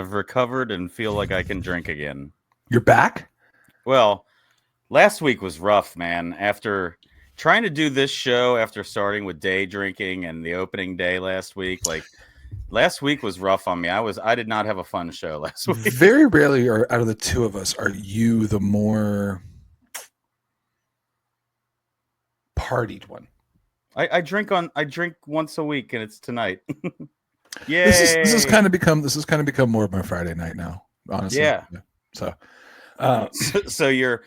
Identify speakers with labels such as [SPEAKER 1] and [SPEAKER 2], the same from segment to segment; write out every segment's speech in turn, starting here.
[SPEAKER 1] I've recovered and feel like I can drink again.
[SPEAKER 2] You're back?
[SPEAKER 1] Well, last week was rough, man. After trying to do this show, after starting with day drinking and the opening day last week, last week was rough on me. I did not have a fun show last week.
[SPEAKER 2] Very rarely out of the two of us are you the more partied one.
[SPEAKER 1] I drink once a week, and it's tonight. Yeah,
[SPEAKER 2] this has kind of become more of my Friday night now, honestly.
[SPEAKER 1] Yeah.
[SPEAKER 2] So,
[SPEAKER 1] so you're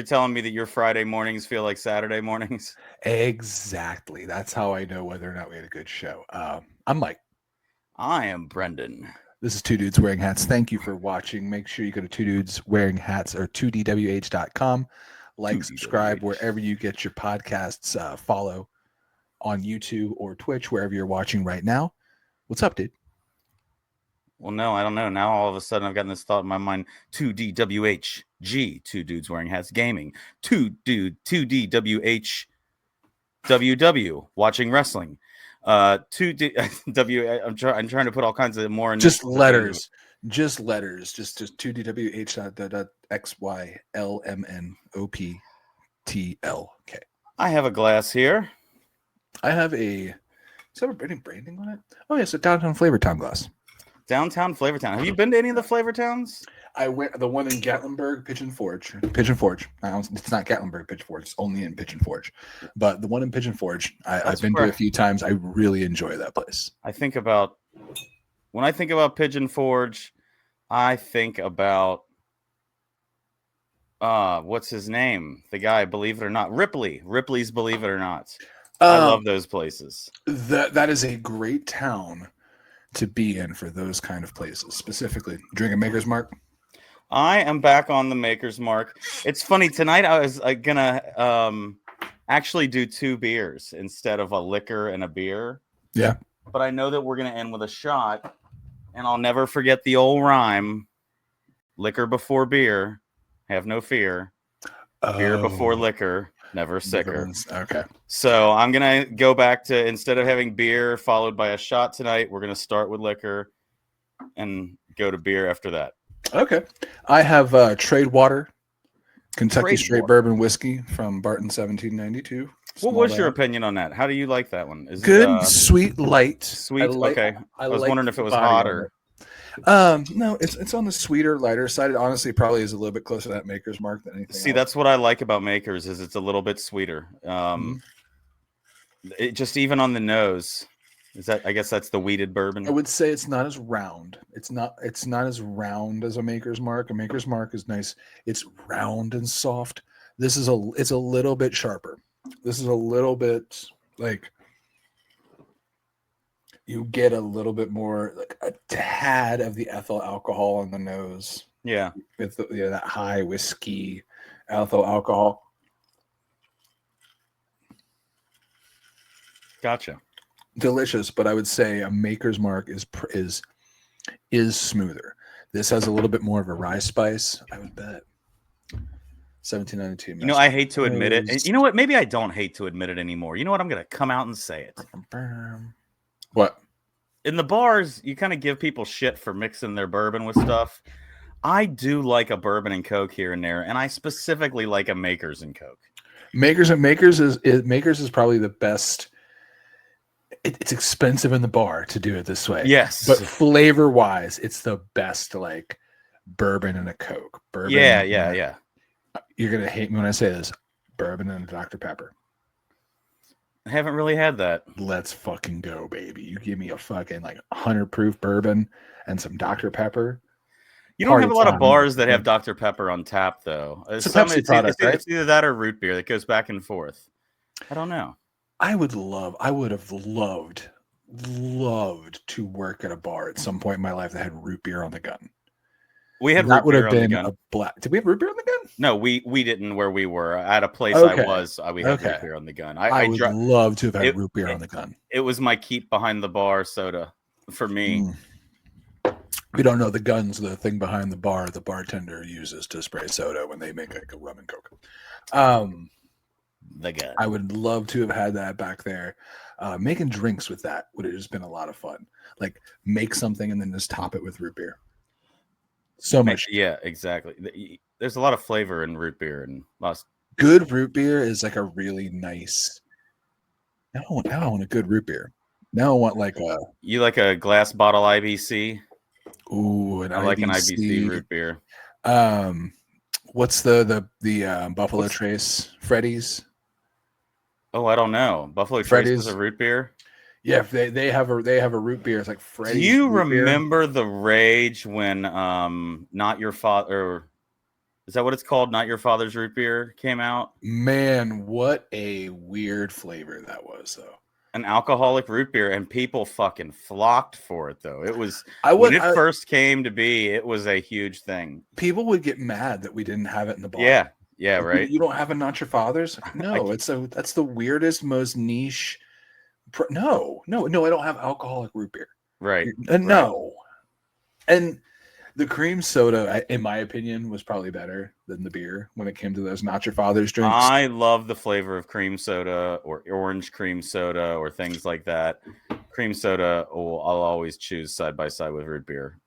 [SPEAKER 1] telling me that your Friday mornings feel like Saturday mornings?
[SPEAKER 2] Exactly. That's how I know whether or not we had a good show. I'm Mike.
[SPEAKER 1] I am Brendon.
[SPEAKER 2] This is Two Dudes Wearing Hats. Thank you for watching. Make sure you go to Two Dudes Wearing Hats or 2dwh.com. Like, subscribe wherever you get your podcasts. Follow on YouTube or Twitch, wherever you're watching right now. What's up, dude?
[SPEAKER 1] Well, no, I don't know. Now all of a sudden I've gotten this thought in my mind. 2DWHG, Two Dudes Wearing Hats Gaming. 2DWH WW, watching wrestling. 2D I'm trying to put all kinds of more in
[SPEAKER 2] just letters. Just 2DWH.xylmnoptl.
[SPEAKER 1] I have a glass here.
[SPEAKER 2] I have a branding on it? Oh, yeah, it's a Downtown Flavortown glass.
[SPEAKER 1] Downtown Flavortown. Have you been to any of the Flavor Towns?
[SPEAKER 2] I went the one in Gatlinburg, Pigeon Forge. It's not Gatlinburg, Pigeon Forge. It's only in Pigeon Forge. But the one in Pigeon Forge, I've been to a few times. I really enjoy that place.
[SPEAKER 1] When I think about Pigeon Forge, I think about what's his name? The guy, Believe It or Not, Ripley's Believe It or Not. I love those places.
[SPEAKER 2] That is a great town to be in for those kind of places. Specifically, drinking Maker's Mark.
[SPEAKER 1] I am back on the Maker's Mark. It's funny, tonight I was gonna actually do 2 beers instead of a liquor and a beer.
[SPEAKER 2] Yeah.
[SPEAKER 1] But I know that we're gonna end with a shot, and I'll never forget the old rhyme: liquor before beer, have no fear. Beer before liquor, never sicker.
[SPEAKER 2] Okay.
[SPEAKER 1] So I'm going to go back to, instead of having beer followed by a shot tonight, we're going to start with liquor and go to beer after that.
[SPEAKER 2] Okay. I have Trade Water, Kentucky Straight Bourbon Whiskey from Barton 1792.
[SPEAKER 1] What was your opinion on that? How do you like that one? Is
[SPEAKER 2] good,
[SPEAKER 1] it,
[SPEAKER 2] sweet, light.
[SPEAKER 1] Sweet, okay. I was wondering if it was hotter.
[SPEAKER 2] No, it's on the sweeter, lighter side. It honestly probably is a little bit closer to that Maker's Mark than anything else.
[SPEAKER 1] That's what I like about Maker's, is it's a little bit sweeter. It just, even on the nose, I guess that's the wheated bourbon.
[SPEAKER 2] I would say it's not as round. It's not as round as a Maker's Mark. A Maker's Mark is nice. It's round and soft. It's a little bit sharper. This is a little bit like, you get a little bit more, like a tad of the ethyl alcohol on the nose.
[SPEAKER 1] Yeah.
[SPEAKER 2] With that high whiskey ethyl alcohol.
[SPEAKER 1] Gotcha.
[SPEAKER 2] Delicious, but I would say a Maker's Mark is smoother. This has a little bit more of a rye spice, I would bet. 1792.
[SPEAKER 1] I hate to admit it. And you know what? Maybe I don't hate to admit it anymore. You know what? I'm going to come out and say it.
[SPEAKER 2] What?
[SPEAKER 1] In the bars, you kind of give people shit for mixing their bourbon with stuff. I do like a bourbon and Coke here and there, and I specifically like a Maker's and Coke. Maker's
[SPEAKER 2] is probably the best. It's expensive in the bar to do it this way.
[SPEAKER 1] Yes,
[SPEAKER 2] but flavor wise, it's the best. Like bourbon and a Coke. Bourbon.
[SPEAKER 1] Yeah.
[SPEAKER 2] You're gonna hate me when I say this. Bourbon and a Dr. Pepper.
[SPEAKER 1] I haven't really had that.
[SPEAKER 2] Let's fucking go, baby. You give me a fuking 100 proof bourbon and some Dr. Pepper.
[SPEAKER 1] You don't have a lot of bars that have Dr. Pepper on tap, though.
[SPEAKER 2] It's a Pepsi product, right?
[SPEAKER 1] It's either that or root beer that goes back and forth. I don't know.
[SPEAKER 2] I would have loved to work at a bar at some point in my life that had root beer on the gun.
[SPEAKER 1] We had
[SPEAKER 2] that
[SPEAKER 1] root beer
[SPEAKER 2] would have been
[SPEAKER 1] on the gun.
[SPEAKER 2] a black. Did we have root beer on the gun?
[SPEAKER 1] No, we didn't where we were. At a place
[SPEAKER 2] Okay.
[SPEAKER 1] we had root beer on the gun.
[SPEAKER 2] I would love to have had root beer on the gun.
[SPEAKER 1] It was my keep behind the bar soda for me.
[SPEAKER 2] We don't know the gun's the thing behind the bar the bartender uses to spray soda when they make like a rum and Coke.
[SPEAKER 1] The gun.
[SPEAKER 2] I would love to have had that back there. Making drinks with that would have just been a lot of fun. Like make something and then just top it with root beer. So much.
[SPEAKER 1] Yeah, exactly. There's a lot of flavor in root beer and lots.
[SPEAKER 2] Good root beer is like a really nice. Now I want a good root beer. Now I want like a.
[SPEAKER 1] You like a glass bottle IBC?
[SPEAKER 2] Ooh, an
[SPEAKER 1] I like an IBC
[SPEAKER 2] IBC.
[SPEAKER 1] root beer.
[SPEAKER 2] What's the Buffalo Trace? Freddy's.
[SPEAKER 1] Oh, I don't know. Buffalo Trace is a root beer.
[SPEAKER 2] Yeah, they have a root beer. It's like Freddy's.
[SPEAKER 1] Do you remember the rage when Not Your Father? Is that what it's called? Not Your Father's root beer came out.
[SPEAKER 2] Man, what a weird flavor that was, though.
[SPEAKER 1] An alcoholic root beer, and people fucking flocked for it, though. It was when it first came to be, it was a huge thing.
[SPEAKER 2] People would get mad that we didn't have it in the bottle.
[SPEAKER 1] Yeah,
[SPEAKER 2] like,
[SPEAKER 1] right.
[SPEAKER 2] You don't have a Not Your Father's? No, that's the weirdest, most niche. No, I don't have alcoholic root beer.
[SPEAKER 1] Right.
[SPEAKER 2] No, and the cream soda, in my opinion, was probably better than the beer when it came to those Not Your Father's drinks.
[SPEAKER 1] I love the flavor of cream soda or orange cream soda or things like that. Cream soda, I'll always choose side by side with root beer.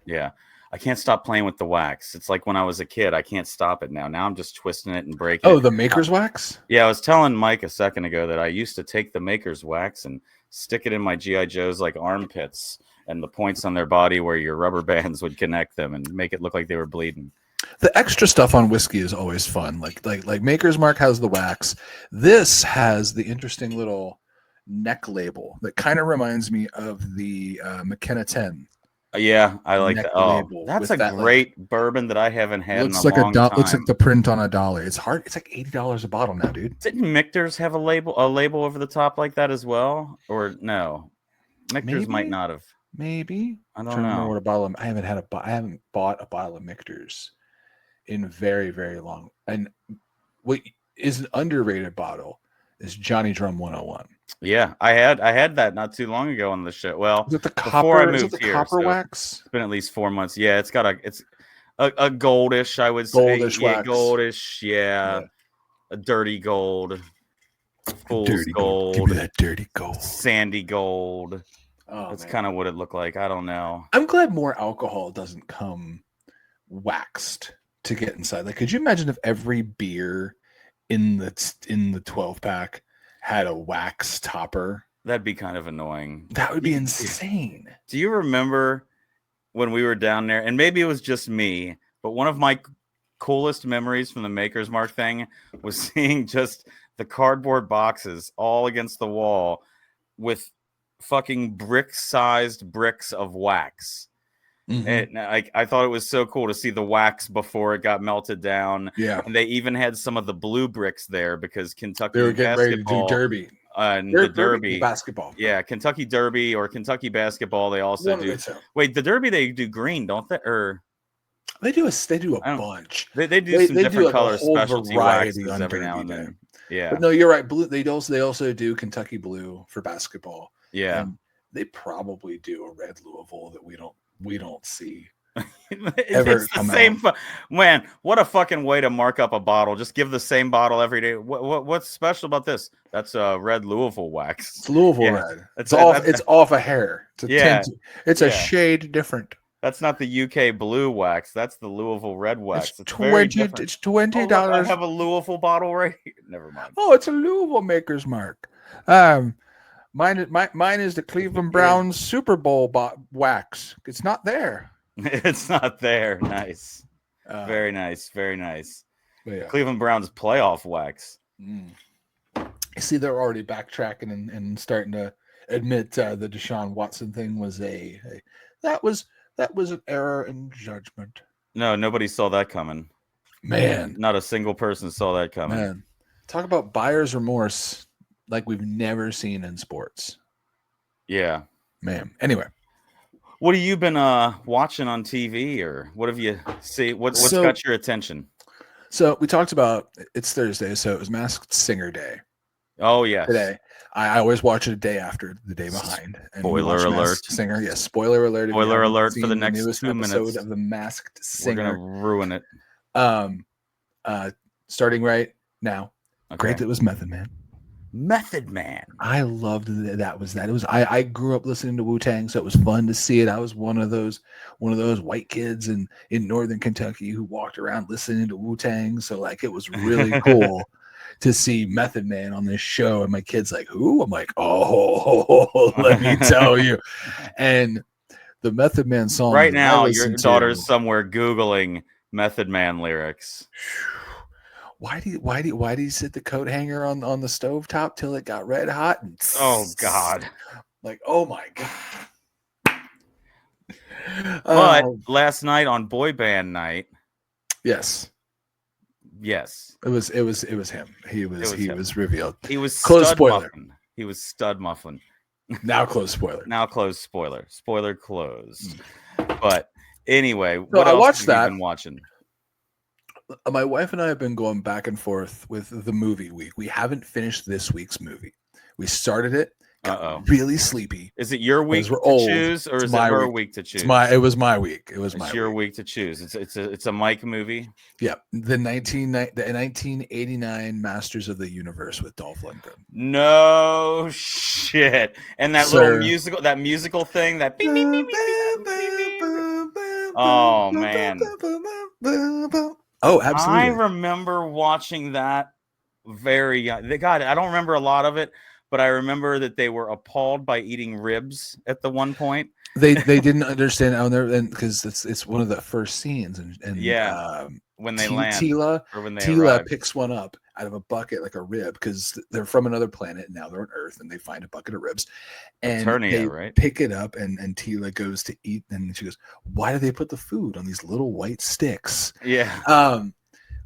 [SPEAKER 1] Yeah. I can't stop playing with the wax. It's like when I was a kid. I can't stop it now. Now I'm just twisting it and breaking it.
[SPEAKER 2] Oh, the Maker's Wax?
[SPEAKER 1] Yeah, I was telling Mike a second ago that I used to take the Maker's Wax and stick it in my G.I. Joe's like armpits and the points on their body where your rubber bands would connect them and make it look like they were bleeding.
[SPEAKER 2] The extra stuff on whiskey is always fun. Like Maker's Mark has the wax. This has the interesting little neck label that kind of reminds me of the McKenna 10.
[SPEAKER 1] Yeah, I like that. Oh, that's a great bourbon that I haven't had in a long time.
[SPEAKER 2] Looks like the print on $1. It's hard. It's like $80 a bottle now, dude.
[SPEAKER 1] Didn't Michter's have a label over the top like that as well? Or no? Michter's might not have.
[SPEAKER 2] Maybe.
[SPEAKER 1] I don't know.
[SPEAKER 2] What a bottle. I haven't bought a bottle of Michter's in very, very long. And what is an underrated bottle is Johnny Drum 101.
[SPEAKER 1] Yeah, I had that not too long ago on the show. Well,
[SPEAKER 2] is it the
[SPEAKER 1] before I moved here,
[SPEAKER 2] copper wax?
[SPEAKER 1] It's been at least 4 months. Yeah, it's got a goldish, I would say.
[SPEAKER 2] Goldish wax.
[SPEAKER 1] Goldish, yeah. A dirty gold. Fool's gold.
[SPEAKER 2] Give me that dirty gold.
[SPEAKER 1] Sandy gold. Oh, that's kind of what it looked like. I don't know.
[SPEAKER 2] I'm glad more alcohol doesn't come waxed to get inside. Like, could you imagine if every beer in the 12 pack had a wax topper?
[SPEAKER 1] That'd be kind of annoying.
[SPEAKER 2] That would be insane.
[SPEAKER 1] Do you remember when we were down there? And maybe it was just me, but one of my coolest memories from the Maker's Mark thing was seeing just the cardboard boxes all against the wall with fucking brick-sized bricks of wax. And I thought it was so cool to see the wax before it got melted down.
[SPEAKER 2] Yeah,
[SPEAKER 1] and they even had some of the blue bricks there because Kentucky
[SPEAKER 2] they were getting ready to do Derby.
[SPEAKER 1] The Derby
[SPEAKER 2] basketball.
[SPEAKER 1] Yeah, Kentucky Derby or Kentucky basketball. They also do. Wait, the Derby they do green, don't they? Or
[SPEAKER 2] they do a bunch.
[SPEAKER 1] They do some different color specialty waxes every now and then. Yeah,
[SPEAKER 2] but no, you're right. Blue. They also do Kentucky blue for basketball.
[SPEAKER 1] Yeah,
[SPEAKER 2] and they probably do a red Louisville that we don't see.
[SPEAKER 1] It's the same. Man, what a fucking way to mark up a bottle. Just give the same bottle every day. What's special about this? That's a red Louisville wax.
[SPEAKER 2] It's Louisville red. It's off a hair. It's a shade different.
[SPEAKER 1] That's not the UK blue wax. That's the Louisville red wax.
[SPEAKER 2] It's $20.
[SPEAKER 1] I have a Louisville bottle right here. Never mind.
[SPEAKER 2] Oh, it's a Louisville Maker's Mark. Mine is the Cleveland Browns Super Bowl wax. It's not there.
[SPEAKER 1] It's not there. Nice. Very nice. Very nice.
[SPEAKER 2] Yeah.
[SPEAKER 1] Cleveland Browns playoff wax.
[SPEAKER 2] You see, they're already backtracking and starting to admit the Deshaun Watson thing was that was an error in judgment.
[SPEAKER 1] No, nobody saw that coming.
[SPEAKER 2] Man.
[SPEAKER 1] Not a single person saw that coming.
[SPEAKER 2] Man. Talk about buyer's remorse like we've never seen in sports.
[SPEAKER 1] Yeah.
[SPEAKER 2] Man. Anyway.
[SPEAKER 1] What have you been watching on TV, or what have you seen? What's got your attention?
[SPEAKER 2] So we talked about it's Thursday, so it was Masked Singer Day.
[SPEAKER 1] Oh yeah.
[SPEAKER 2] Today. I always watch it a day after, the day behind.
[SPEAKER 1] Spoiler alert.
[SPEAKER 2] Singer. Yes, spoiler alert.
[SPEAKER 1] Spoiler alert for the next 2 minutes
[SPEAKER 2] of the Masked Singer.
[SPEAKER 1] We're gonna ruin it.
[SPEAKER 2] Starting right now.
[SPEAKER 1] Okay.
[SPEAKER 2] Great, that was Method Man.
[SPEAKER 1] Method Man.
[SPEAKER 2] I loved that was that. It was I grew up listening to Wu-Tang, so it was fun to see it. I was one of those white kids in northern Kentucky who walked around listening to Wu-Tang. So like it was really cool to see Method Man on this show. And my kid's like, who? I'm like, oh, let me tell you. And the Method Man song
[SPEAKER 1] Right
[SPEAKER 2] that I
[SPEAKER 1] now, your
[SPEAKER 2] listened
[SPEAKER 1] daughter's
[SPEAKER 2] to,
[SPEAKER 1] somewhere Googling Method Man lyrics.
[SPEAKER 2] why do you sit the coat hanger on the stovetop till it got red hot? And
[SPEAKER 1] Oh God.
[SPEAKER 2] like, oh my God.
[SPEAKER 1] But last night on Boy Band Night,
[SPEAKER 2] yes, it was him. He was revealed.
[SPEAKER 1] He was
[SPEAKER 2] Close
[SPEAKER 1] Stud
[SPEAKER 2] spoiler.
[SPEAKER 1] Muffin. He was Stud Muffin.
[SPEAKER 2] Now close spoiler.
[SPEAKER 1] Now close spoiler. Spoiler closed. But anyway,
[SPEAKER 2] So
[SPEAKER 1] what
[SPEAKER 2] I
[SPEAKER 1] else
[SPEAKER 2] watched
[SPEAKER 1] have
[SPEAKER 2] that.
[SPEAKER 1] you been watching?
[SPEAKER 2] My wife and I have been going back and forth with the movie week. We haven't finished this week's movie. We started it, got really sleepy.
[SPEAKER 1] Is it your week
[SPEAKER 2] we're
[SPEAKER 1] to
[SPEAKER 2] old.
[SPEAKER 1] choose, or
[SPEAKER 2] It's
[SPEAKER 1] is it
[SPEAKER 2] my
[SPEAKER 1] her
[SPEAKER 2] week.
[SPEAKER 1] week to choose?
[SPEAKER 2] It was my week. It was
[SPEAKER 1] your week to choose. It's a Mike movie.
[SPEAKER 2] Yeah, the 1989 Masters of the Universe with Dolph Lundgren.
[SPEAKER 1] No shit. And that little musical thing, that bing, bing, bing, bing, bing, bing, bing. Oh man.
[SPEAKER 2] Oh, absolutely.
[SPEAKER 1] I remember watching that very young. God, I don't remember a lot of it, but I remember that they were appalled by eating ribs at the one point.
[SPEAKER 2] They didn't understand how they're, and because it's one of the first scenes, and
[SPEAKER 1] when they land,
[SPEAKER 2] Tila picks one up out of a bucket like a rib because they're from another planet and now they're on Earth and they find a bucket of ribs and they pick it up and Tila goes to eat and she goes, why do they put the food on these little white sticks?
[SPEAKER 1] Yeah.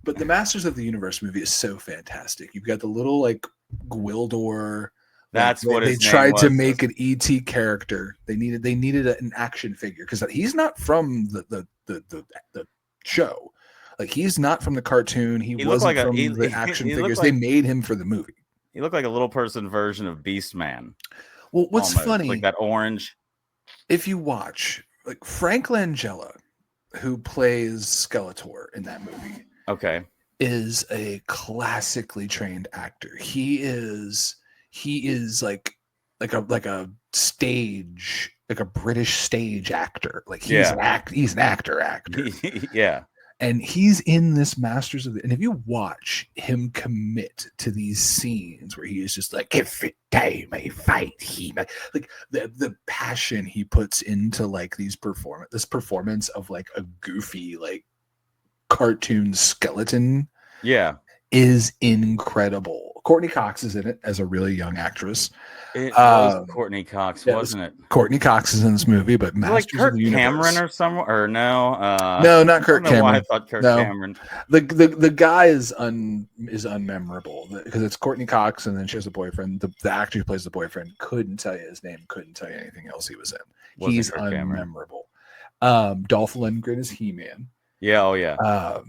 [SPEAKER 2] But the Masters of the Universe movie is so fantastic. You've got the little like Gwildor.
[SPEAKER 1] That's what
[SPEAKER 2] they tried to make an ET character. They needed an action figure because he's not from the show. Like he's not from the cartoon. He wasn't from the action figures. They made him for the movie.
[SPEAKER 1] He looked like a little person version of Beast Man.
[SPEAKER 2] Well, what's funny,
[SPEAKER 1] like that orange.
[SPEAKER 2] If you watch like Frank Langella, who plays Skeletor in that movie, is a classically trained actor. He is like a stage, like a British stage actor. Like he's an actor.
[SPEAKER 1] Yeah.
[SPEAKER 2] And he's in this Masters of the, and if you watch him commit to these scenes where he is just like, every time I fight, like the passion he puts into like this performance of like a goofy, like cartoon skeleton.
[SPEAKER 1] Yeah.
[SPEAKER 2] Is incredible. Courtney Cox is in it as a really young actress.
[SPEAKER 1] It was Courtney Cox, wasn't it?
[SPEAKER 2] Courtney Cox is in this movie, but Masters
[SPEAKER 1] like Kurt
[SPEAKER 2] of the Universe.
[SPEAKER 1] Cameron or someone, or no?
[SPEAKER 2] No, not Kurt Cameron.
[SPEAKER 1] Why I thought Kurt Cameron.
[SPEAKER 2] The guy is unmemorable because it's Courtney Cox, and then she has a boyfriend. The actor who plays the boyfriend couldn't tell you his name, couldn't tell you anything else he was in. He's unmemorable. Dolph Lundgren is He-Man.
[SPEAKER 1] Yeah, oh yeah.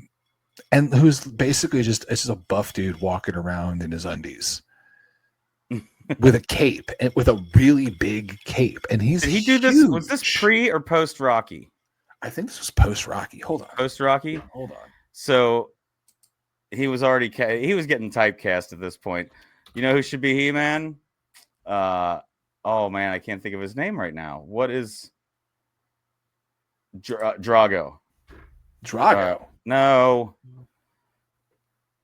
[SPEAKER 2] And who's basically just a buff dude walking around in his undies with a cape and with a really big cape. And did he do
[SPEAKER 1] this? Was this pre or post Rocky?
[SPEAKER 2] I think this was post Rocky. Hold on.
[SPEAKER 1] Post Rocky.
[SPEAKER 2] Hold on.
[SPEAKER 1] So he was already he was getting typecast at this point. You know who should be He-Man? Oh man, I can't think of his name right now. What is Drago?
[SPEAKER 2] Drago.
[SPEAKER 1] No.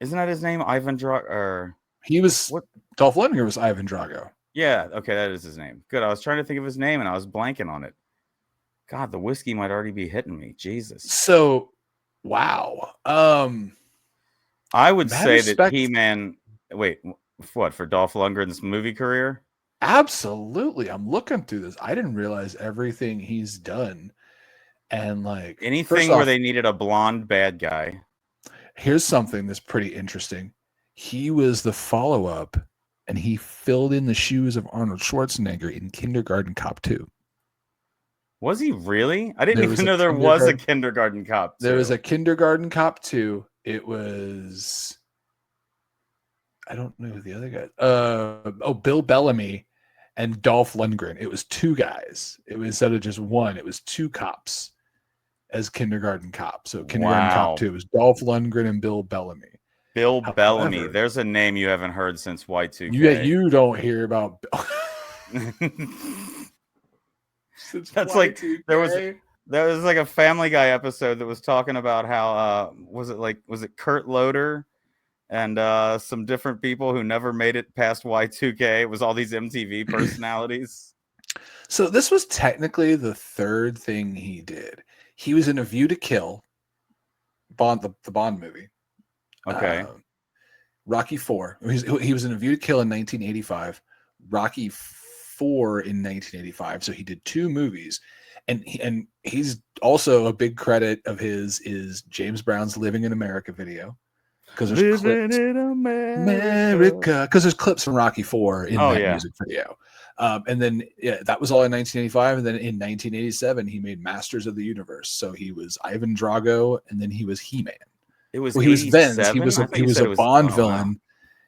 [SPEAKER 1] Isn't that his name? Ivan Drago? Or
[SPEAKER 2] he was what? Dolph Lundgren was Ivan Drago.
[SPEAKER 1] Yeah, okay, that is his name. Good. I was trying to think of his name and I was blanking on it. God, the whiskey might already be hitting me. Jesus.
[SPEAKER 2] So, wow.
[SPEAKER 1] I would say that He-Man. Wait, what, for Dolph Lundgren's movie career?
[SPEAKER 2] Absolutely. I'm looking through this. I didn't realize everything he's done. And like
[SPEAKER 1] anything where they needed a blonde bad guy.
[SPEAKER 2] Here's something that's pretty interesting. He was the follow-up and he filled in the shoes of Arnold Schwarzenegger in Kindergarten Cop 2.
[SPEAKER 1] Was he really? I didn't even know there was a Kindergarten Cop 2.
[SPEAKER 2] There was a Kindergarten Cop 2. It was, I don't know who the other guy. Bill Bellamy and Dolph Lundgren. It was two guys. It was instead of just one. It was two cops as Kindergarten Cop. So Kindergarten Cop 2 was Dolph Lundgren and Bill Bellamy.
[SPEAKER 1] Bill Bellamy.
[SPEAKER 2] However,
[SPEAKER 1] There's a name you haven't heard since Y2K.
[SPEAKER 2] you don't hear about since
[SPEAKER 1] That's like
[SPEAKER 2] Y2K.
[SPEAKER 1] there was like a Family Guy episode that was talking about how was it Kurt Loder and some different people who never made it past Y2K. It was all these MTV personalities.
[SPEAKER 2] So this was technically the third thing he did. He was in A View to Kill, the Bond movie.
[SPEAKER 1] Okay.
[SPEAKER 2] Rocky IV. He was in A View to Kill in 1985. Rocky IV in 1985. So he did 2 movies. And he's also a big credit of his is James Brown's Living in America video. Because there's clips
[SPEAKER 1] in America.
[SPEAKER 2] because there's clips from Rocky IV in that music video. And then that was all in 1985. And then in 1987, he made Masters of the Universe. So he was Ivan Drago, and then he was He-Man.
[SPEAKER 1] He was
[SPEAKER 2] Vince. He was a Bond villain.
[SPEAKER 1] Wow.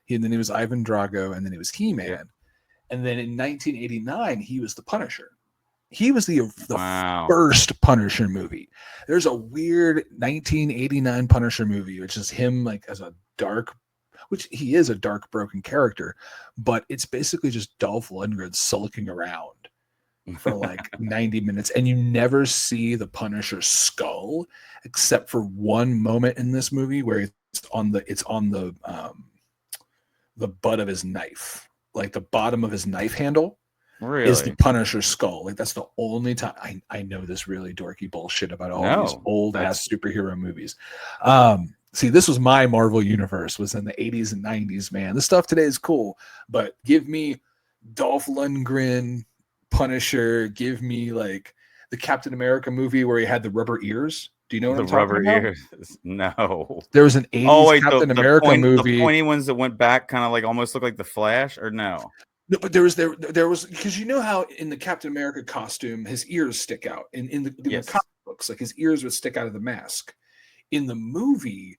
[SPEAKER 2] And then he was Ivan Drago, and then he was He-Man.
[SPEAKER 1] Yeah.
[SPEAKER 2] And then in 1989, he was the Punisher. He was the
[SPEAKER 1] Wow.
[SPEAKER 2] first Punisher movie. There's a weird 1989 Punisher movie, which is him like as a dark, which he is a dark, broken character, but it's basically just Dolph Lundgren sulking around for like 90 minutes, and you never see the Punisher's skull except for one moment in this movie where it's on the butt of his knife, like the bottom of his knife handle.
[SPEAKER 1] Really?
[SPEAKER 2] Is the Punisher's skull. Like that's the only time I know this really dorky bullshit about all these old ass superhero movies. See, this was my Marvel universe, was in the 80s and 90s, man. This stuff today is cool, but give me Dolph Lundgren, Punisher, give me like the Captain America movie where he had the rubber ears. Do you know what I'm talking about?
[SPEAKER 1] Ears? No.
[SPEAKER 2] There was an 80s Captain America movie.
[SPEAKER 1] The pointy ones that went back kind of like almost look like the Flash, or no?
[SPEAKER 2] No, but there was because you know how in the Captain America costume his ears stick out in the comic books, like his ears would stick out of the mask. In the movie,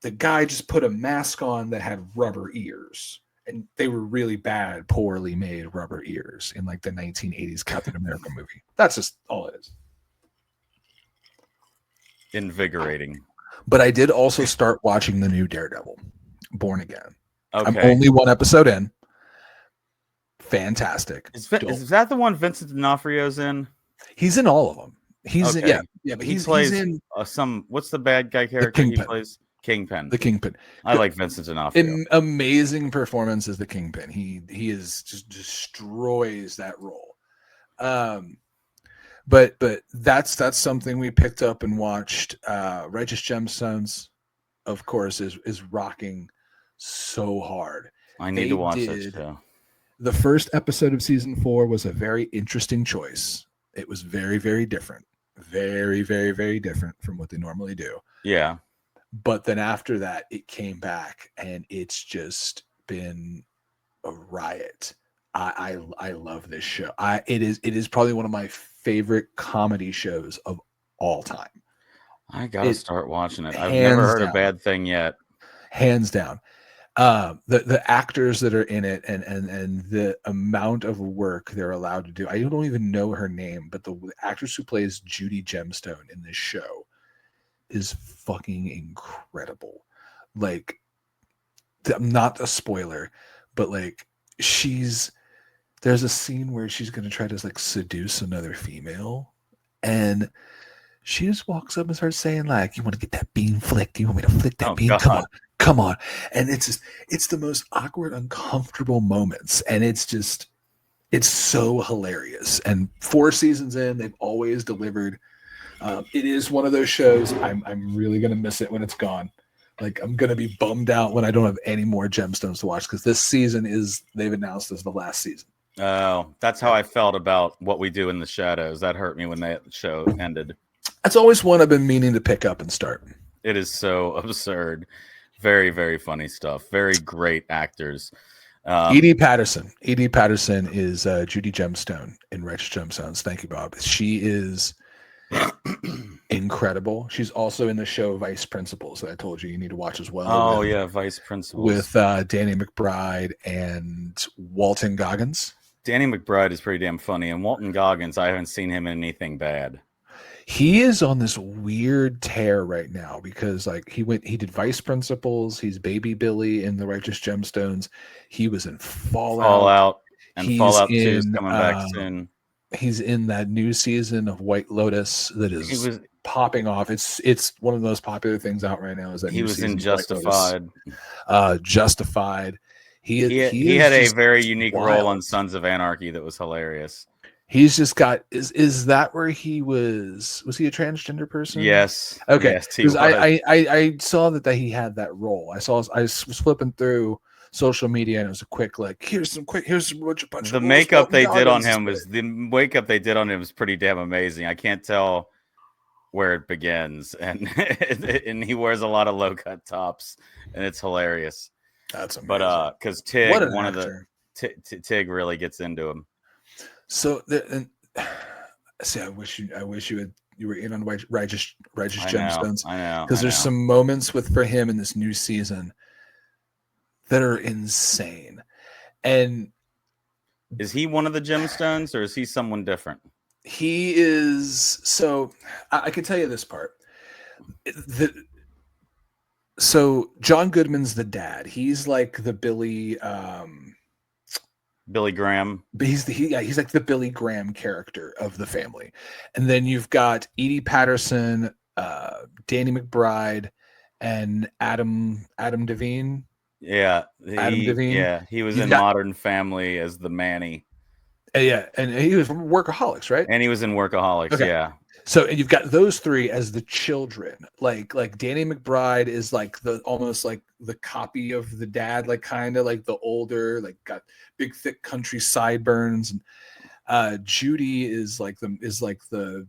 [SPEAKER 2] the guy just put a mask on that had rubber ears, and they were really bad, poorly made rubber ears in like the 1980s Captain America movie. That's just all it is.
[SPEAKER 1] Invigorating.
[SPEAKER 2] But I did also start watching the new Daredevil, Born Again.
[SPEAKER 1] Okay.
[SPEAKER 2] I'm only 1 episode in. Fantastic.
[SPEAKER 1] Is that the one Vincent D'Onofrio's in?
[SPEAKER 2] He's in all of them. He's
[SPEAKER 1] okay.
[SPEAKER 2] but
[SPEAKER 1] he plays he's in what's the bad guy character he plays? Kingpin.
[SPEAKER 2] The Kingpin.
[SPEAKER 1] I like Vincent D'Onofrio.
[SPEAKER 2] An amazing performance as the Kingpin. He is just destroys that role. But that's something we picked up and watched. Righteous Gemstones, of course, is rocking so hard.
[SPEAKER 1] I need to watch this too.
[SPEAKER 2] The first episode of season 4 was a very interesting choice. It was very, very different. Very, very, very different from what they normally do.
[SPEAKER 1] Yeah.
[SPEAKER 2] But then after that, it came back, and it's just been a riot. I love this show. It is probably one of my favorite comedy shows of all time.
[SPEAKER 1] I gotta start watching it. I've never heard a bad thing yet.
[SPEAKER 2] Hands down. The actors that are in it and the amount of work they're allowed to do. I don't even know her name, but the actress who plays Judy Gemstone in this show is fucking incredible. Like, I'm not a spoiler, but like there's a scene where she's going to try to like seduce another female, and she just walks up and starts saying like, "You want to get that bean flicked? You want me to flick that bean?
[SPEAKER 1] God.
[SPEAKER 2] Come on." And it's the most awkward, uncomfortable moments. And it's so hilarious. And 4 seasons in, they've always delivered. It is one of those shows. I'm really going to miss it when it's gone. Like, I'm going to be bummed out when I don't have any more Gemstones to watch, because this season they've announced as the last season.
[SPEAKER 1] Oh, that's how I felt about What We Do in the Shadows. That hurt me when that show ended.
[SPEAKER 2] That's always one I've been meaning to pick up and start.
[SPEAKER 1] It is so absurd. Very, very funny stuff. Very great actors.
[SPEAKER 2] Edie Patterson. Edie Patterson is Judy Gemstone in Righteous Gemstones. Thank you, Bob. She is incredible. She's also in the show Vice Principals that I told you need to watch as well.
[SPEAKER 1] Oh, yeah, Vice Principals.
[SPEAKER 2] With Danny McBride and Walton Goggins.
[SPEAKER 1] Danny McBride is pretty damn funny. And Walton Goggins, I haven't seen him in anything bad.
[SPEAKER 2] He is on this weird tear right now because like he did Vice Principals, he's Baby Billy in The Righteous Gemstones, he was in Fallout,
[SPEAKER 1] And
[SPEAKER 2] he's
[SPEAKER 1] Fallout 2 is
[SPEAKER 2] in
[SPEAKER 1] coming back soon.
[SPEAKER 2] he's in that new season of White Lotus that is popping off. It's one of the most popular things out right now is that
[SPEAKER 1] he
[SPEAKER 2] new
[SPEAKER 1] was
[SPEAKER 2] season
[SPEAKER 1] in
[SPEAKER 2] of White
[SPEAKER 1] Justified.
[SPEAKER 2] Lotus. Justified.
[SPEAKER 1] He had a very unique
[SPEAKER 2] wild.
[SPEAKER 1] role on Sons of Anarchy that was hilarious.
[SPEAKER 2] He's just got is that where he was he a transgender person?
[SPEAKER 1] Yes.
[SPEAKER 2] Okay.
[SPEAKER 1] Yes, he was.
[SPEAKER 2] I saw that he had that role. I was flipping through social media and it was a quick like here's a bunch of
[SPEAKER 1] the makeup they did on him was pretty damn amazing. I can't tell where it begins, and and he wears a lot of low cut tops, and it's hilarious.
[SPEAKER 2] That's amazing.
[SPEAKER 1] But because Tig, Tig really gets into him.
[SPEAKER 2] So see, I wish you were in on Righteous Gemstones.
[SPEAKER 1] I know
[SPEAKER 2] because there's some moments for him in this new season that are insane. And
[SPEAKER 1] is he one of the Gemstones or is he someone different?
[SPEAKER 2] He is. So I can tell you this part. So John Goodman's the dad. He's like the Billy
[SPEAKER 1] Graham.
[SPEAKER 2] But he's like the Billy Graham character of the family. And then you've got Edie Patterson, Danny McBride, and Adam Devine.
[SPEAKER 1] Yeah,
[SPEAKER 2] Adam Devine.
[SPEAKER 1] Yeah, he was in Modern Family as the Manny.
[SPEAKER 2] Yeah, and he was from Workaholics, right?
[SPEAKER 1] And he was in Workaholics. Okay. Yeah.
[SPEAKER 2] So you've got those three as the children. Like Danny McBride is like almost like the copy of the dad, like kind of like the older, like got big thick country sideburns. And Judy is like the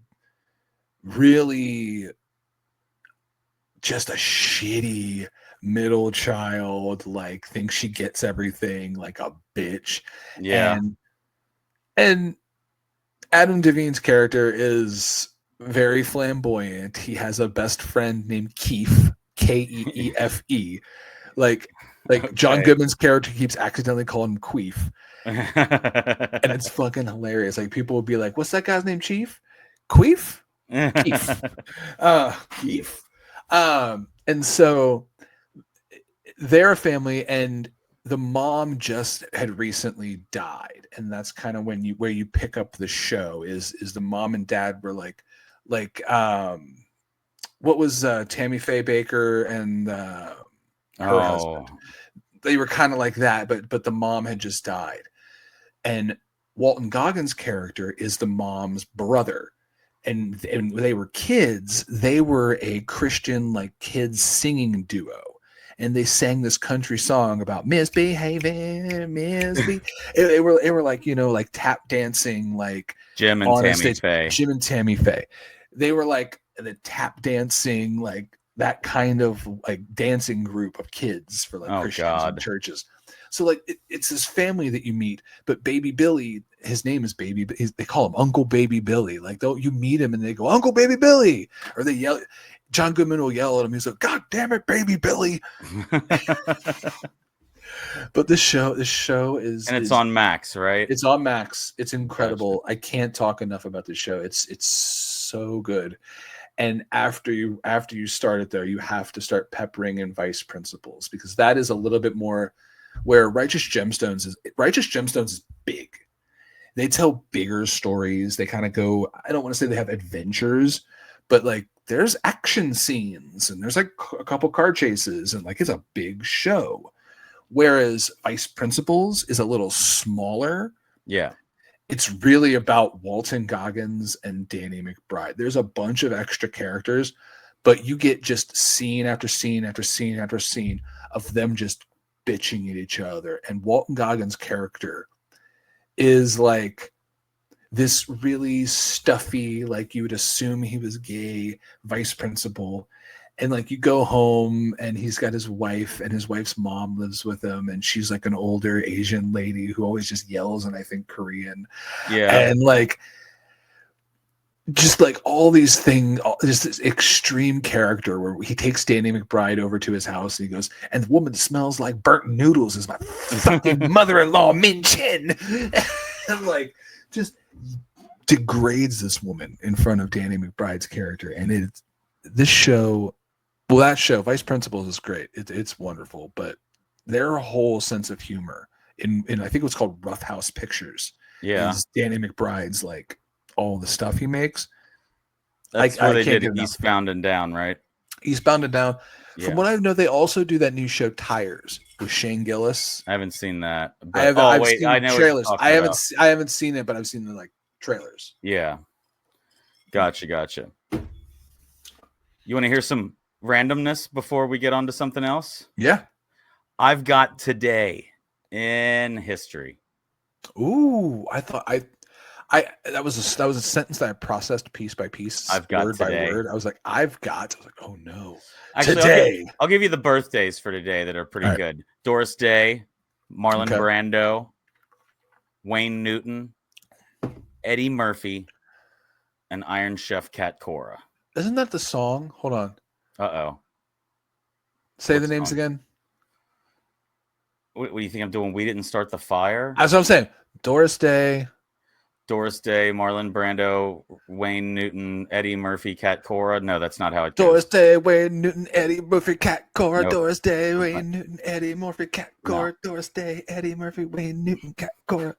[SPEAKER 2] really just a shitty middle child, like thinks she gets everything, like a bitch.
[SPEAKER 1] Yeah.
[SPEAKER 2] And Adam Devine's character is very flamboyant. He has a best friend named Keefe, Keefe. Like okay. John Goodman's character keeps accidentally calling him Queef. And it's fucking hilarious. Like people will be like, what's that guy's name, Chief? Queef? Keefe. Keefe. And so they're a family, and the mom just had recently died, and that's kind of where you pick up the show is the mom and dad were like what was Tammy Faye Baker and her husband. They were kind of like that, but the mom had just died. And Walton Goggins' character is the mom's brother. And when they were kids, they were a Christian like kids singing duo. And they sang this country song about misbehaving. They were like, like tap dancing, like
[SPEAKER 1] Jim and Tammy Faye.
[SPEAKER 2] Jim and Tammy Faye. They were like the tap dancing, like that kind of like dancing group of kids for like Christians and churches. So like it's this family that you meet, but Baby Billy, his name is Baby. They call him Uncle Baby Billy. Like you meet him and they go Uncle Baby Billy, or they yell. John Goodman will yell at him. He's like, "God damn it, Baby Billy!" But this show is,
[SPEAKER 1] and it's on Max, right?
[SPEAKER 2] It's on Max. It's incredible. Gotcha. I can't talk enough about this show. It's so good. And after you start it, though, you have to start peppering in Vice Principals, because that is a little bit more where Righteous Gemstones is big. They tell bigger stories. They kind of go, I don't want to say they have adventures, but like there's action scenes and there's like a couple car chases and like it's a big show. Whereas Vice Principals is a little smaller.
[SPEAKER 1] Yeah.
[SPEAKER 2] It's really about Walton Goggins and Danny McBride. There's a bunch of extra characters, but you get just scene after scene after scene after scene of them just bitching at each other. And Walton Goggins' character is like this really stuffy, like you would assume he was gay vice principal. And like you go home and he's got his wife, and his wife's mom lives with him, and she's like an older Asian lady who always just yells in, I think, Korean.
[SPEAKER 1] Yeah.
[SPEAKER 2] And like just like all these things, just this extreme character where he takes Danny McBride over to his house and he goes, and the woman smells like burnt noodles is my fucking mother-in-law, Min Chin. And like just degrades this woman in front of Danny McBride's character, and this show, well, that show, Vice Principals, is great. It's wonderful, but their whole sense of humor in I think it was called Rough House Pictures.
[SPEAKER 1] Yeah,
[SPEAKER 2] is Danny McBride's like all the stuff he makes.
[SPEAKER 1] that's
[SPEAKER 2] I
[SPEAKER 1] what they
[SPEAKER 2] can't
[SPEAKER 1] did.
[SPEAKER 2] get
[SPEAKER 1] Eastbound and Down, right?
[SPEAKER 2] Eastbound and Down.
[SPEAKER 1] Yeah.
[SPEAKER 2] From what I know, they also do that new show Tires with Shane Gillis.
[SPEAKER 1] I haven't seen that. But,
[SPEAKER 2] I've
[SPEAKER 1] wait,
[SPEAKER 2] seen
[SPEAKER 1] I know
[SPEAKER 2] trailers.
[SPEAKER 1] what you're talking about.
[SPEAKER 2] I haven't seen it, but I've seen the like trailers.
[SPEAKER 1] Yeah, gotcha. You want to hear some randomness before we get on to something else?
[SPEAKER 2] Yeah.
[SPEAKER 1] I've got today in history.
[SPEAKER 2] Ooh, I thought that was a sentence that I processed piece by piece,
[SPEAKER 1] I've got
[SPEAKER 2] word
[SPEAKER 1] today.
[SPEAKER 2] by word. I was like, oh no.
[SPEAKER 1] Actually,
[SPEAKER 2] today.
[SPEAKER 1] I'll give you the birthdays for today that are pretty good. Doris Day, Marlon Brando, Wayne Newton, Eddie Murphy, and Iron Chef Kat Cora.
[SPEAKER 2] Isn't that the song? Hold on.
[SPEAKER 1] Uh-oh.
[SPEAKER 2] Say the names again.
[SPEAKER 1] What do you think I'm doing? We Didn't Start the Fire?
[SPEAKER 2] That's what I'm saying. Doris Day,
[SPEAKER 1] Marlon Brando, Wayne Newton, Eddie Murphy, Kat Cora. No, that's not how it goes.
[SPEAKER 2] Doris Day, Wayne Newton, Eddie Murphy, Kat Cora.
[SPEAKER 1] Nope.
[SPEAKER 2] Doris Day, Wayne Newton, Eddie Murphy, Kat Cora. No. Doris Day, Eddie Murphy, Wayne Newton, Kat Cora.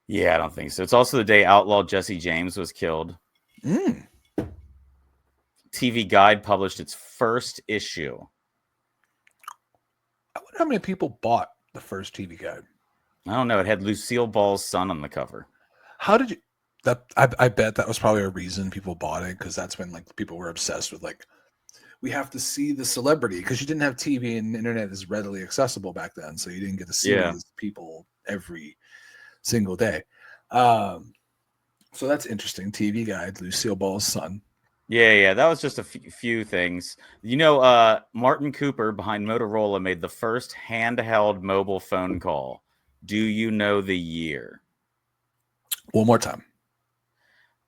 [SPEAKER 1] Yeah, I don't think so. It's also the day outlaw Jesse James was killed. TV Guide published its first issue.
[SPEAKER 2] I wonder how many people bought the first TV Guide.
[SPEAKER 1] I don't know. It had Lucille Ball's son on the cover.
[SPEAKER 2] How did you? That I bet that was probably a reason people bought it, because that's when like people were obsessed with like, we have to see the celebrity, because you didn't have TV and the internet is readily accessible back then, so you didn't get to see these people every single day. So that's interesting. TV Guide, Lucille Ball's son.
[SPEAKER 1] Yeah, that was just a few things. You know, Martin Cooper behind Motorola made the first handheld mobile phone call. Do you know the year?
[SPEAKER 2] One more time.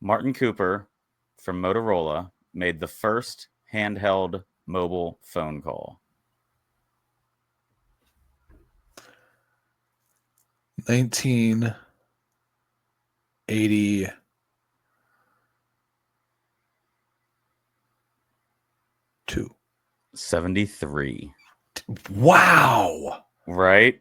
[SPEAKER 1] Martin Cooper from Motorola made the first handheld mobile phone call.
[SPEAKER 2] 1982. Two.
[SPEAKER 1] 73.
[SPEAKER 2] Wow.
[SPEAKER 1] Right?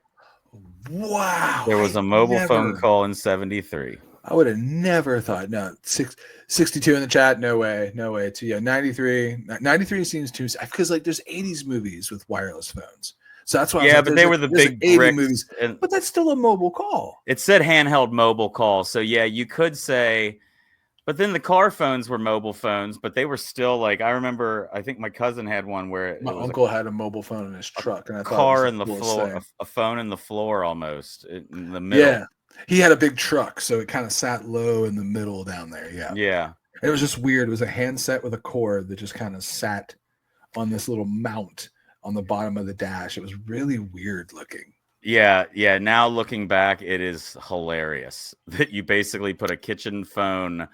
[SPEAKER 2] Wow.
[SPEAKER 1] There was a mobile phone call in 73.
[SPEAKER 2] I would have never thought. No, 62 in the chat. No way. So yeah, 93. 93 seems too, because like there's 80s movies with wireless phones. So that's why.
[SPEAKER 1] Yeah, but they were the big bricks
[SPEAKER 2] movies. But that's still a mobile call.
[SPEAKER 1] It said handheld mobile call. So yeah, you could say. But then the car phones were mobile phones, but they were still like, I remember, I think my cousin had one where
[SPEAKER 2] my uncle had a mobile phone in his truck, and I thought
[SPEAKER 1] car in the floor, a phone in the floor almost in the middle.
[SPEAKER 2] Yeah, he had a big truck, so it kind of sat low in the middle down there. Yeah. It was just weird. It was a handset with a cord that just kind of sat on this little mount on the bottom of the dash. It was really weird looking.
[SPEAKER 1] Yeah. Now looking back, it is hilarious that you basically put a kitchen phone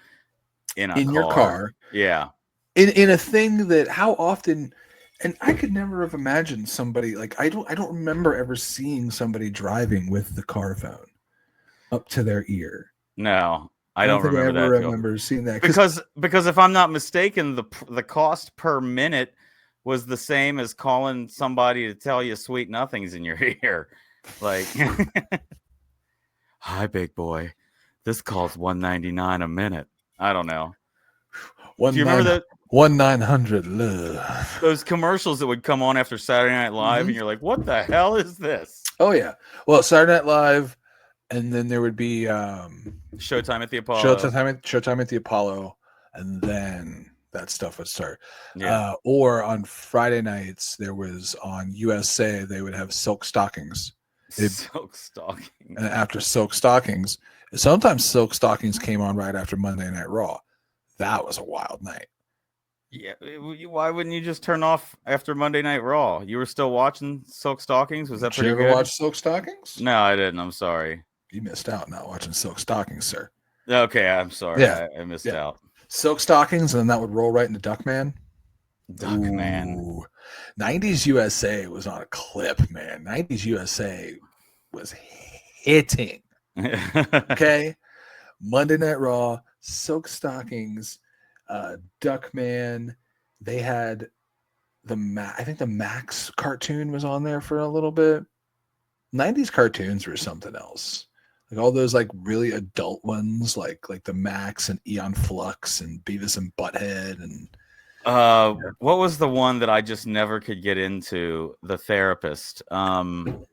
[SPEAKER 1] in
[SPEAKER 2] your car.
[SPEAKER 1] Yeah.
[SPEAKER 2] In a thing that how often, and I could never have imagined somebody like, I don't remember ever seeing somebody driving with the car phone up to their ear.
[SPEAKER 1] No, I don't remember that.
[SPEAKER 2] I remember seeing that
[SPEAKER 1] because if I'm not mistaken, the cost per minute was the same as calling somebody to tell you sweet nothings in your ear. Like, hi, big boy. This call's $1.99 a minute. I don't know. Do you remember that?
[SPEAKER 2] 1-900 love.
[SPEAKER 1] Those commercials that would come on after Saturday Night Live, and you're like, "What the hell is this?"
[SPEAKER 2] Oh yeah. Well, Saturday Night Live, and then there would be
[SPEAKER 1] Showtime at the Apollo.
[SPEAKER 2] Showtime at the Apollo, and then that stuff would start.
[SPEAKER 1] Yeah.
[SPEAKER 2] Or on Friday nights, there was on USA, they would have Silk Stockings.
[SPEAKER 1] Silk Stockings.
[SPEAKER 2] And after Silk Stockings, sometimes Silk Stockings came on right after Monday Night Raw. That was a wild night.
[SPEAKER 1] Yeah. Why wouldn't you just turn off after Monday Night Raw? You were still watching Silk Stockings? Was that pretty good?
[SPEAKER 2] Did you ever watch Silk Stockings?
[SPEAKER 1] No, I didn't. I'm sorry.
[SPEAKER 2] You missed out not watching Silk Stockings, sir.
[SPEAKER 1] Okay, I'm sorry.
[SPEAKER 2] Yeah.
[SPEAKER 1] I missed out.
[SPEAKER 2] Silk Stockings, and then that would roll right into Duckman.
[SPEAKER 1] Duckman.
[SPEAKER 2] 90s USA was on a clip, man. 90s USA was hitting. Okay. Monday Night Raw, Silk Stockings, Duckman. They had I think the Max cartoon was on there for a little bit. 90s cartoons were something else. Like all those like really adult ones, like the Max and Eon Flux and Beavis and Butthead and
[SPEAKER 1] what was the one that I just never could get into? The Therapist.
[SPEAKER 2] Dr.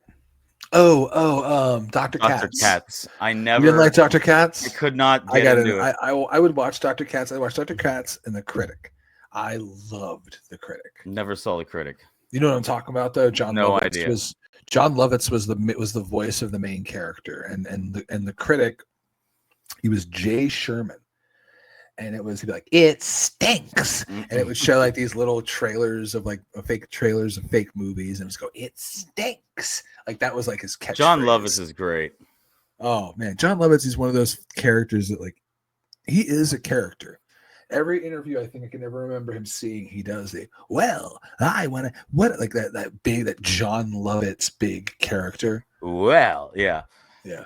[SPEAKER 1] Dr.
[SPEAKER 2] Katz.
[SPEAKER 1] Katz. I
[SPEAKER 2] You
[SPEAKER 1] never.
[SPEAKER 2] didn't like Dr. Katz?
[SPEAKER 1] I could not get into it.
[SPEAKER 2] I would watch Dr. Katz. I watched Dr. Katz and The Critic. I loved The Critic.
[SPEAKER 1] Never saw The Critic.
[SPEAKER 2] You know what I'm talking about, though? John Lovitz was the voice of the main character, and the Critic, he was Jay Sherman, and he'd be like, "It stinks," and it would show like these little trailers of fake movies, and it was go, "It stinks." Like that was like his catchphrase.
[SPEAKER 1] John Lovitz is great.
[SPEAKER 2] Oh man, John Lovitz is one of those characters that he is a character. Every interview I think I can ever remember him seeing, he does that John Lovitz big character.
[SPEAKER 1] Well, yeah.
[SPEAKER 2] Yeah.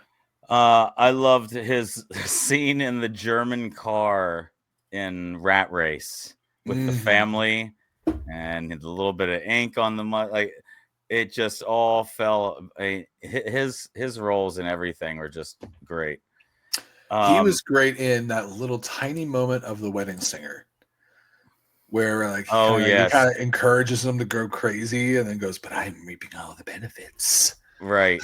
[SPEAKER 1] I loved his scene in the German car in Rat Race with the family and a little bit of ink on the mud. Like it just all fell. His roles and everything were just great.
[SPEAKER 2] He was great in that little tiny moment of The Wedding Singer, where he kind of encourages them to go crazy, and then goes, "But I'm reaping all the benefits."
[SPEAKER 1] Right.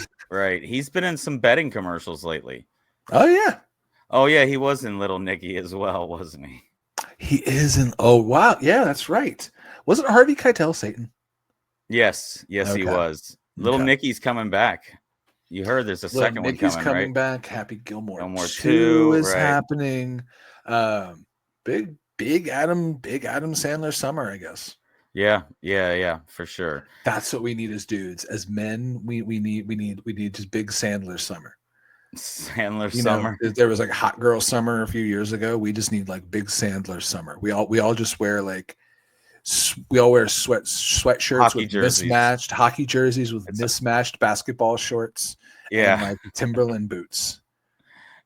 [SPEAKER 1] He's been in some betting commercials lately.
[SPEAKER 2] Oh yeah,
[SPEAKER 1] he was in Little Nicky as well, wasn't he?
[SPEAKER 2] He is in. Oh wow, yeah, that's right. Wasn't Harvey Keitel Satan?
[SPEAKER 1] Yes, okay. He was. Little Nicky's coming back. You heard there's a second one coming
[SPEAKER 2] back. Happy Gilmore
[SPEAKER 1] 2
[SPEAKER 2] is happening. Big Adam Sandler summer, I guess.
[SPEAKER 1] Yeah, for sure.
[SPEAKER 2] That's what we need as dudes. As men, we need just big Sandler summer.
[SPEAKER 1] Summer.
[SPEAKER 2] There was like Hot Girl Summer a few years ago. We just need like big Sandler summer. We all just wear sweatshirts
[SPEAKER 1] hockey
[SPEAKER 2] with
[SPEAKER 1] jerseys.
[SPEAKER 2] mismatched hockey jerseys with mismatched basketball shorts.
[SPEAKER 1] Yeah,
[SPEAKER 2] and like Timberland boots.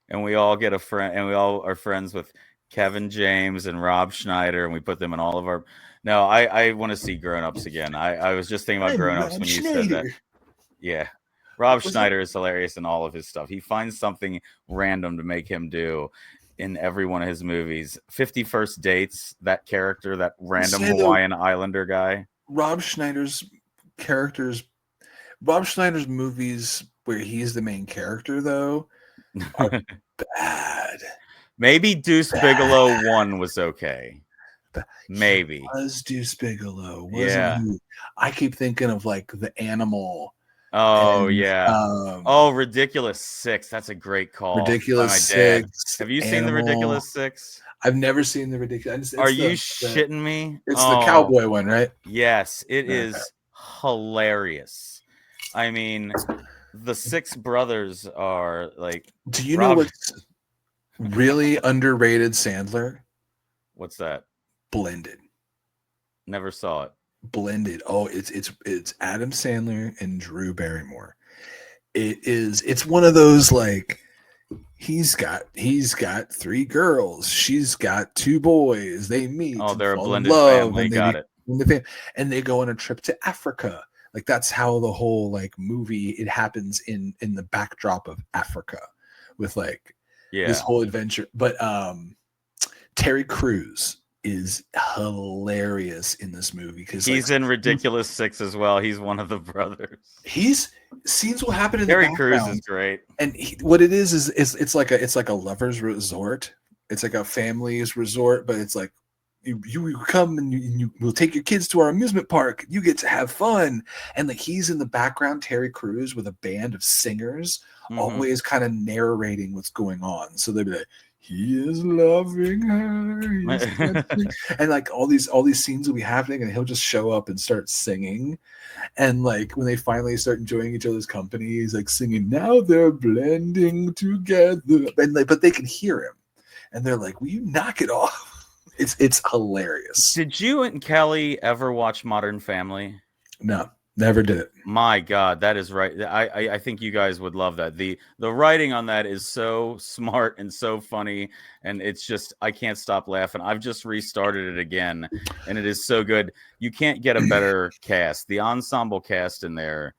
[SPEAKER 1] And we all get a friend, and we all are friends with Kevin James and Rob Schneider, and we put them in all of our. No, I want to see Grown Ups again. I was just thinking about Grown Ups when you said that. Yeah, Rob Schneider is hilarious in all of his stuff. He finds something random to make him do in every one of his movies. 50 First Dates, that character, that random Hawaiian Islander guy.
[SPEAKER 2] Rob Schneider's movies where he's the main character, though, are bad.
[SPEAKER 1] Maybe Deuce Bigelow 1 was okay. Maybe.
[SPEAKER 2] He was Deuce Bigelow, wasn't he? I keep thinking of like The Animal.
[SPEAKER 1] Oh, Ridiculous 6. That's a great call.
[SPEAKER 2] Ridiculous 6.
[SPEAKER 1] Have you seen the Ridiculous 6?
[SPEAKER 2] I've never seen the Ridiculous.
[SPEAKER 1] Are you shitting me?
[SPEAKER 2] It's the cowboy one, right?
[SPEAKER 1] Yes, it is hilarious. I mean, the 6 brothers are like.
[SPEAKER 2] Do you know what's really underrated Sandler?
[SPEAKER 1] What's that?
[SPEAKER 2] Blended.
[SPEAKER 1] Never saw it.
[SPEAKER 2] Blended. Oh, it's Adam Sandler and Drew Barrymore. It's one of those like he's got 3 girls, she's got 2 boys, they meet.
[SPEAKER 1] Oh, they're a blended family. Got it.
[SPEAKER 2] And they go on a trip to Africa. Like that's how the whole like movie it happens in the backdrop of Africa with like this whole adventure. But Terry Crews is hilarious in this movie because
[SPEAKER 1] he's in Ridiculous 6 as well. He's one of the brothers.
[SPEAKER 2] Scenes will happen in
[SPEAKER 1] Terry
[SPEAKER 2] the background.
[SPEAKER 1] Crews is great,
[SPEAKER 2] and what it is it's like a lover's resort. It's like a family's resort, but it's like you come and you will take your kids to our amusement park. You get to have fun, and like he's in the background, Terry Crews with a band of singers, always kind of narrating what's going on. So they'll be like, he is loving her, and like all these scenes will be happening, and he'll just show up and start singing. And like when they finally start enjoying each other's company, he's like singing, "Now they're blending together," and but they can hear him, and they're like, "Will you knock it off?" It's hilarious.
[SPEAKER 1] Did you and Kelly ever watch Modern Family?
[SPEAKER 2] No, Never did it.
[SPEAKER 1] My God, that is right. I think you guys would love that. The writing on that is so smart and so funny, and it's just I can't stop laughing. I've just restarted it again, and it is so good. You can't get a better cast. The ensemble cast in there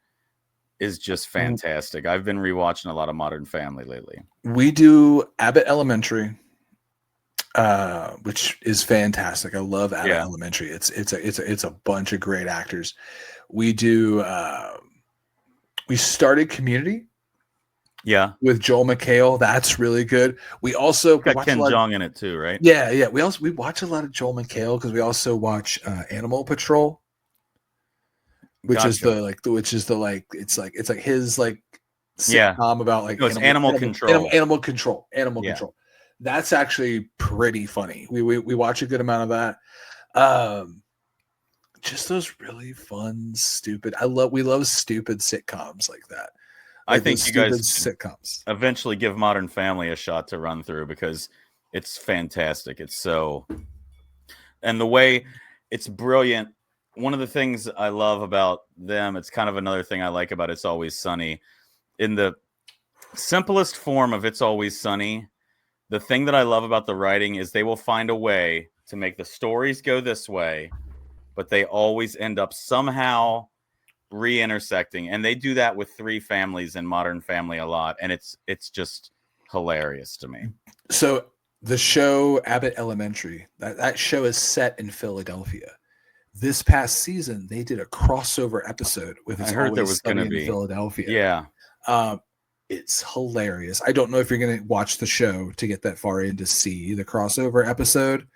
[SPEAKER 1] is just fantastic. I've been rewatching a lot of Modern Family lately.
[SPEAKER 2] We do Abbott Elementary, which is fantastic. I love Abbott Elementary. It's a bunch of great actors. We do. We started Community.
[SPEAKER 1] Yeah,
[SPEAKER 2] with Joel McHale. That's really good. We also
[SPEAKER 1] got Ken Jeong in it too, right?
[SPEAKER 2] Yeah. We watch a lot of Joel McHale because we also watch Animal Patrol, which is it's like his like sitcom about like
[SPEAKER 1] animal control.
[SPEAKER 2] Animal control. That's actually pretty funny. We watch a good amount of that. Just those really fun, stupid. We love stupid sitcoms like that.
[SPEAKER 1] Like I think you guys
[SPEAKER 2] sitcoms
[SPEAKER 1] eventually give Modern Family a shot to run through because it's fantastic. It's so, and the way it's brilliant. One of the things I love about them, it's kind of another thing I like about It's Always Sunny. In the simplest form of It's Always Sunny, the thing that I love about the writing is they will find a way to make the stories go this way, but they always end up somehow re-intersecting, and they do that with three families in Modern Family a lot, and it's just hilarious to me.
[SPEAKER 2] So the show Abbott Elementary, that show is set in Philadelphia. This past season, they did a crossover episode with It's Always Sunny in Philadelphia.
[SPEAKER 1] Yeah.
[SPEAKER 2] It's hilarious. I don't know if you're going to watch the show to get that far in to see the crossover episode.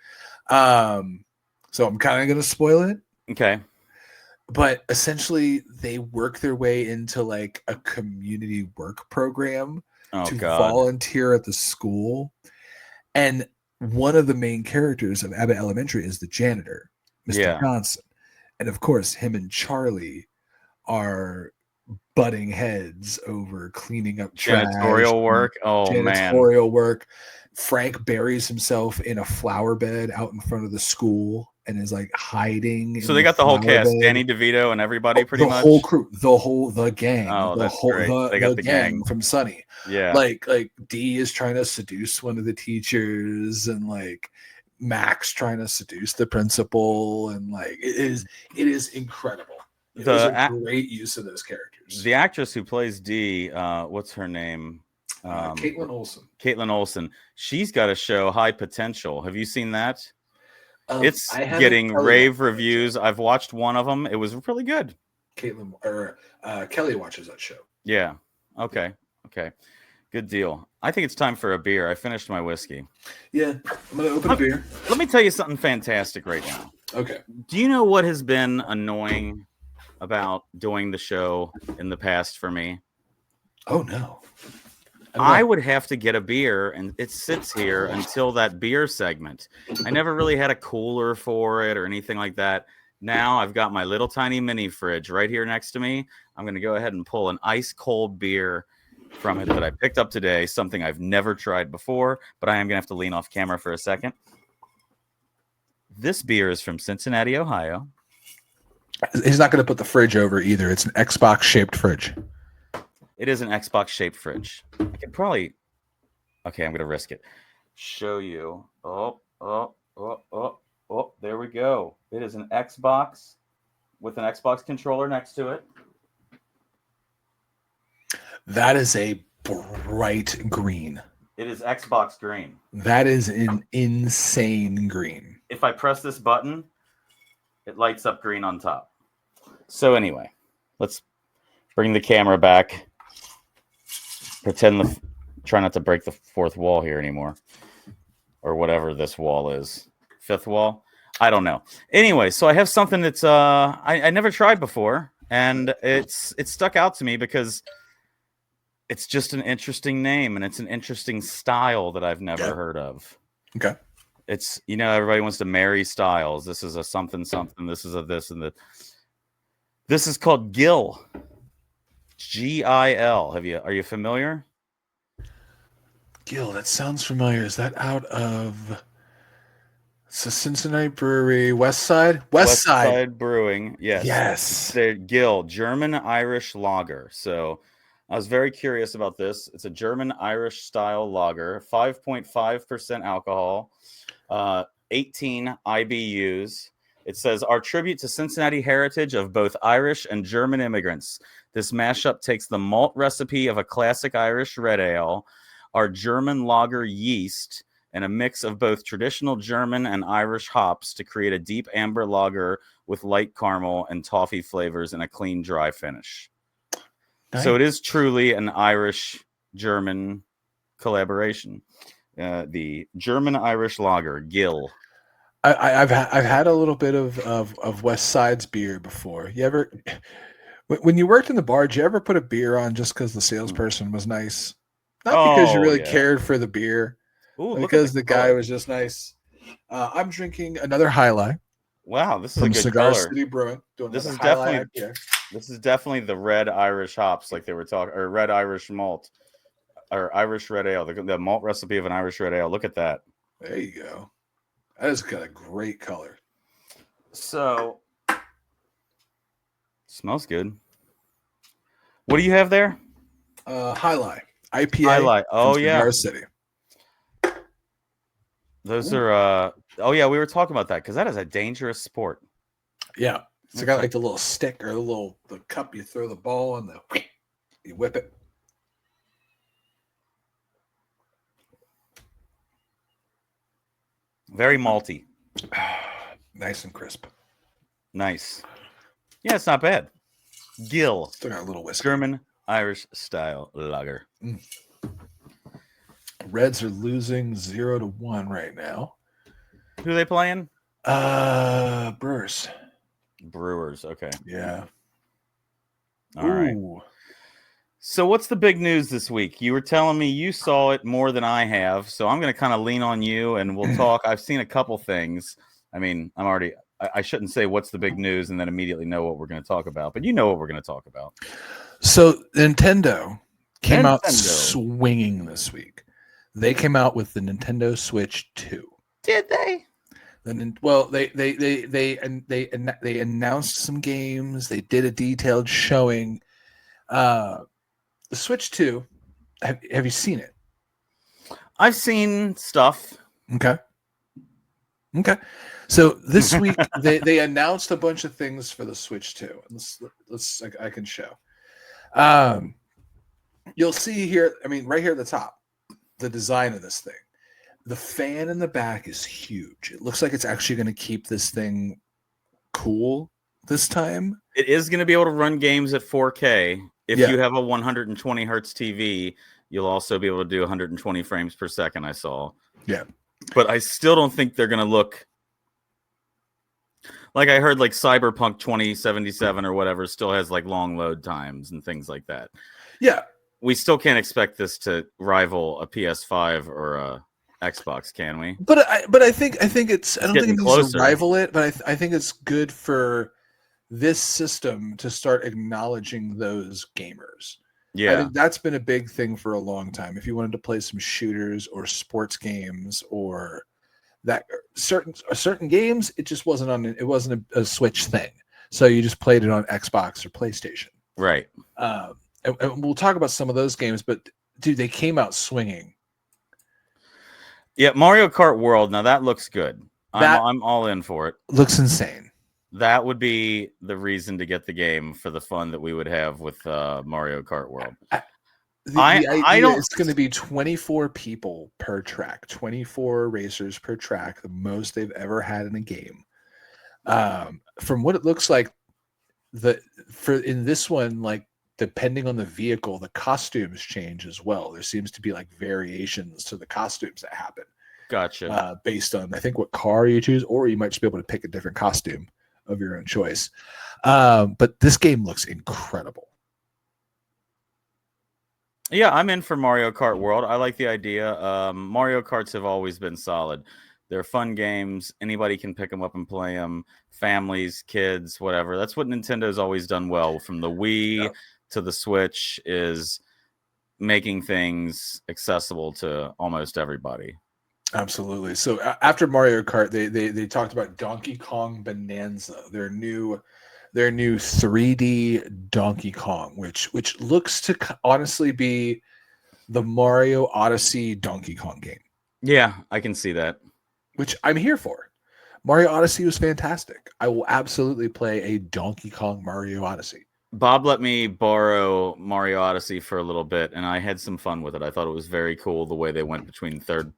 [SPEAKER 2] So I'm kind of going to spoil it.
[SPEAKER 1] Okay.
[SPEAKER 2] But essentially, they work their way into like a community work program volunteer at the school. And one of the main characters of Abbott Elementary is the janitor, Mr. Johnson. And of course, him and Charlie are butting heads over cleaning up trash.
[SPEAKER 1] Janitorial work.
[SPEAKER 2] Frank buries himself in a flower bed out in front of the school and is like hiding.
[SPEAKER 1] So they got the whole cast, Danny DeVito and everybody, pretty much.
[SPEAKER 2] The whole crew, the gang.
[SPEAKER 1] Oh, that's great. They got the gang
[SPEAKER 2] from Sunny.
[SPEAKER 1] Yeah.
[SPEAKER 2] Like Dee is trying to seduce one of the teachers, and like Max trying to seduce the principal, and like it is incredible. It was a great use of those characters.
[SPEAKER 1] The actress who plays Dee, what's her name?
[SPEAKER 2] Caitlin Olsen.
[SPEAKER 1] Caitlin Olsen. She's got a show, High Potential. Have you seen that? It's getting rave reviews. I've watched one of them. It was really good.
[SPEAKER 2] Kelly watches that show.
[SPEAKER 1] Yeah. Okay. Good deal. I think it's time for a beer. I finished my whiskey.
[SPEAKER 2] Yeah. I'm going to open a beer.
[SPEAKER 1] Let me tell you something fantastic right now.
[SPEAKER 2] Okay.
[SPEAKER 1] Do you know what has been annoying about doing the show in the past for me?
[SPEAKER 2] Oh, no.
[SPEAKER 1] I would have to get a beer, and it sits here until that beer segment. I never really had a cooler for it or anything like that. Now I've got my little tiny mini fridge right here next to me. I'm going to go ahead and pull an ice cold beer from it that I picked up today, something I've never tried before, but I am going to have to lean off camera for a second. This beer is from Cincinnati, Ohio.
[SPEAKER 2] He's not going to put the fridge over either. It's an Xbox-shaped fridge.
[SPEAKER 1] It is an Xbox-shaped fridge. I could probably... Okay, I'm going to risk it. Show you. Oh, there we go. It is an Xbox with an Xbox controller next to it.
[SPEAKER 2] That is a bright green.
[SPEAKER 1] It is Xbox green.
[SPEAKER 2] That is an insane green.
[SPEAKER 1] If I press this button, it lights up green on top. So anyway, let's bring the camera back. Try not to break the fourth wall here anymore. Or whatever this wall is. Fifth wall? I don't know. Anyway, so I have something that's I never tried before. And it's stuck out to me because it's just an interesting name and it's an interesting style that I've never heard of.
[SPEAKER 2] Okay.
[SPEAKER 1] It's, everybody wants to marry styles. This is a something. This is a this and that. This is called Gil. Gil. Are you familiar?
[SPEAKER 2] Gil, that sounds familiar. Is that out of So Cincinnati Brewery, West Side? West Side
[SPEAKER 1] Brewing. Yes.
[SPEAKER 2] Yes.
[SPEAKER 1] The Gill German Irish lager. So I was very curious about this. It's a German Irish style lager, 5.5% alcohol, 18 IBUs. It says our tribute to Cincinnati heritage of both Irish and German immigrants. This mashup takes the malt recipe of a classic Irish red ale, our German lager yeast, and a mix of both traditional German and Irish hops to create a deep amber lager with light caramel and toffee flavors and a clean, dry finish. Nice. So it is truly an Irish-German collaboration. The German-Irish lager, Gill.
[SPEAKER 2] I've had a little bit of West Side's beer before. You ever, when you worked in the bar, did you ever put a beer on just because the salesperson was nice? Not because you really cared for the beer.
[SPEAKER 1] Ooh,
[SPEAKER 2] because the guy was just nice. I'm drinking another High Life.
[SPEAKER 1] Wow, this is
[SPEAKER 2] from
[SPEAKER 1] a good
[SPEAKER 2] Cigar
[SPEAKER 1] color.
[SPEAKER 2] City Brewing.
[SPEAKER 1] This is definitely the red Irish hops, like they were talking, or red Irish malt, or Irish red ale. The malt recipe of an Irish red ale. Look at that.
[SPEAKER 2] There you go. That has got a great color.
[SPEAKER 1] So, smells good. What do you have there?
[SPEAKER 2] High Life IPA.
[SPEAKER 1] High Life. Oh yeah,
[SPEAKER 2] Cigar City.
[SPEAKER 1] Those are we were talking about that because that is a dangerous sport.
[SPEAKER 2] Yeah. It's got like the little stick or the cup you throw the ball and you whip it.
[SPEAKER 1] Very malty.
[SPEAKER 2] Nice and crisp.
[SPEAKER 1] Nice. Yeah, it's not bad. Gill.
[SPEAKER 2] Still got a little whiskey.
[SPEAKER 1] German Irish style lager.
[SPEAKER 2] Reds are losing 0-1 right now.
[SPEAKER 1] Who are they playing?
[SPEAKER 2] Brewers.
[SPEAKER 1] Brewers, okay.
[SPEAKER 2] Yeah.
[SPEAKER 1] All right. So what's the big news this week? You were telling me you saw it more than I have, so I'm going to kind of lean on you and we'll talk. I've seen a couple things. I mean, I shouldn't say what's the big news and then immediately know what we're going to talk about, but you know what we're going to talk about.
[SPEAKER 2] So Nintendo came out swinging this week. They came out with the Nintendo Switch 2.
[SPEAKER 1] Did they?
[SPEAKER 2] Well, they announced some games. They did a detailed showing. The Switch 2. Have you seen it?
[SPEAKER 1] I've seen stuff.
[SPEAKER 2] Okay. So this week they announced a bunch of things for the Switch 2. I can show. You'll see here. I mean, right here at the top. The design of this thing. The fan in the back is huge. It looks like it's actually going to keep this thing cool this time.
[SPEAKER 1] It is going to be able to run games at 4K. If you have a 120 hertz TV, you'll also be able to do 120 frames per second, I saw.
[SPEAKER 2] Yeah.
[SPEAKER 1] But I still don't think they're going to look like I heard like Cyberpunk 2077 or whatever still has like long load times and things like that.
[SPEAKER 2] Yeah.
[SPEAKER 1] We still can't expect this to rival a PS5 or a Xbox, can we?
[SPEAKER 2] But I think it's I don't think it needs to rival it, but I think it's good for this system to start acknowledging those gamers.
[SPEAKER 1] Yeah,
[SPEAKER 2] I think that's been a big thing for a long time. If you wanted to play some shooters or sports games or that certain games, it just wasn't a Switch thing. So you just played it on Xbox or PlayStation.
[SPEAKER 1] Right.
[SPEAKER 2] And we'll talk about some of those games, but dude, they came out swinging.
[SPEAKER 1] Yeah, Mario Kart World. Now that looks good. I'm all in for it.
[SPEAKER 2] Looks insane.
[SPEAKER 1] That would be the reason to get the game for the fun that we would have with Mario Kart World.
[SPEAKER 2] The idea it's going to be 24 people per track, 24 racers per track, the most they've ever had in a game. From what it looks like, in this one, like, depending on the vehicle, the costumes change as well. There seems to be like variations to the costumes that happen.
[SPEAKER 1] Gotcha.
[SPEAKER 2] Based on, I think, what car you choose, or you might just be able to pick a different costume of your own choice. But this game looks incredible.
[SPEAKER 1] Yeah, I'm in for Mario Kart World. I like the idea. Mario Karts have always been solid. They're fun games. Anybody can pick them up and play them. Families, kids, whatever. That's what Nintendo's always done well. From the Wii to the Switch is making things accessible to almost everybody.
[SPEAKER 2] Absolutely. So after Mario Kart, they talked about Donkey Kong Bonanza, their new 3D Donkey Kong, which looks to honestly be the Mario Odyssey Donkey Kong game.
[SPEAKER 1] Yeah, I can see that.
[SPEAKER 2] Which I'm here for. Mario Odyssey was fantastic. I will absolutely play a Donkey Kong Mario Odyssey.
[SPEAKER 1] Bob let me borrow Mario Odyssey for a little bit, and I had some fun with it. I thought it was very cool the way they went between 3D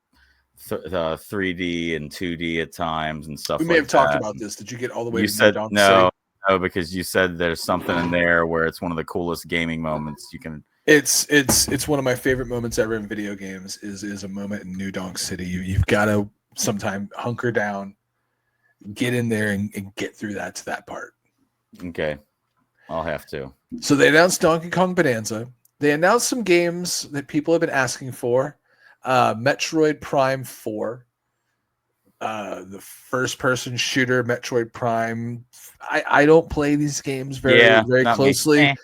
[SPEAKER 1] and 2D at times and stuff.
[SPEAKER 2] We may have talked about this. Did you get all the way
[SPEAKER 1] You
[SPEAKER 2] to
[SPEAKER 1] said
[SPEAKER 2] New Donk
[SPEAKER 1] no,
[SPEAKER 2] City?
[SPEAKER 1] because you said there's something in there where it's one of the coolest gaming moments you can.
[SPEAKER 2] It's one of my favorite moments ever in video games. Is a moment in New Donk City. You've got to sometime hunker down, get in there, and get through to that part.
[SPEAKER 1] Okay, I'll have to.
[SPEAKER 2] So they announced Donkey Kong Bonanza. They announced some games that people have been asking for. Metroid Prime 4. The first-person shooter Metroid Prime. I don't play these games very closely,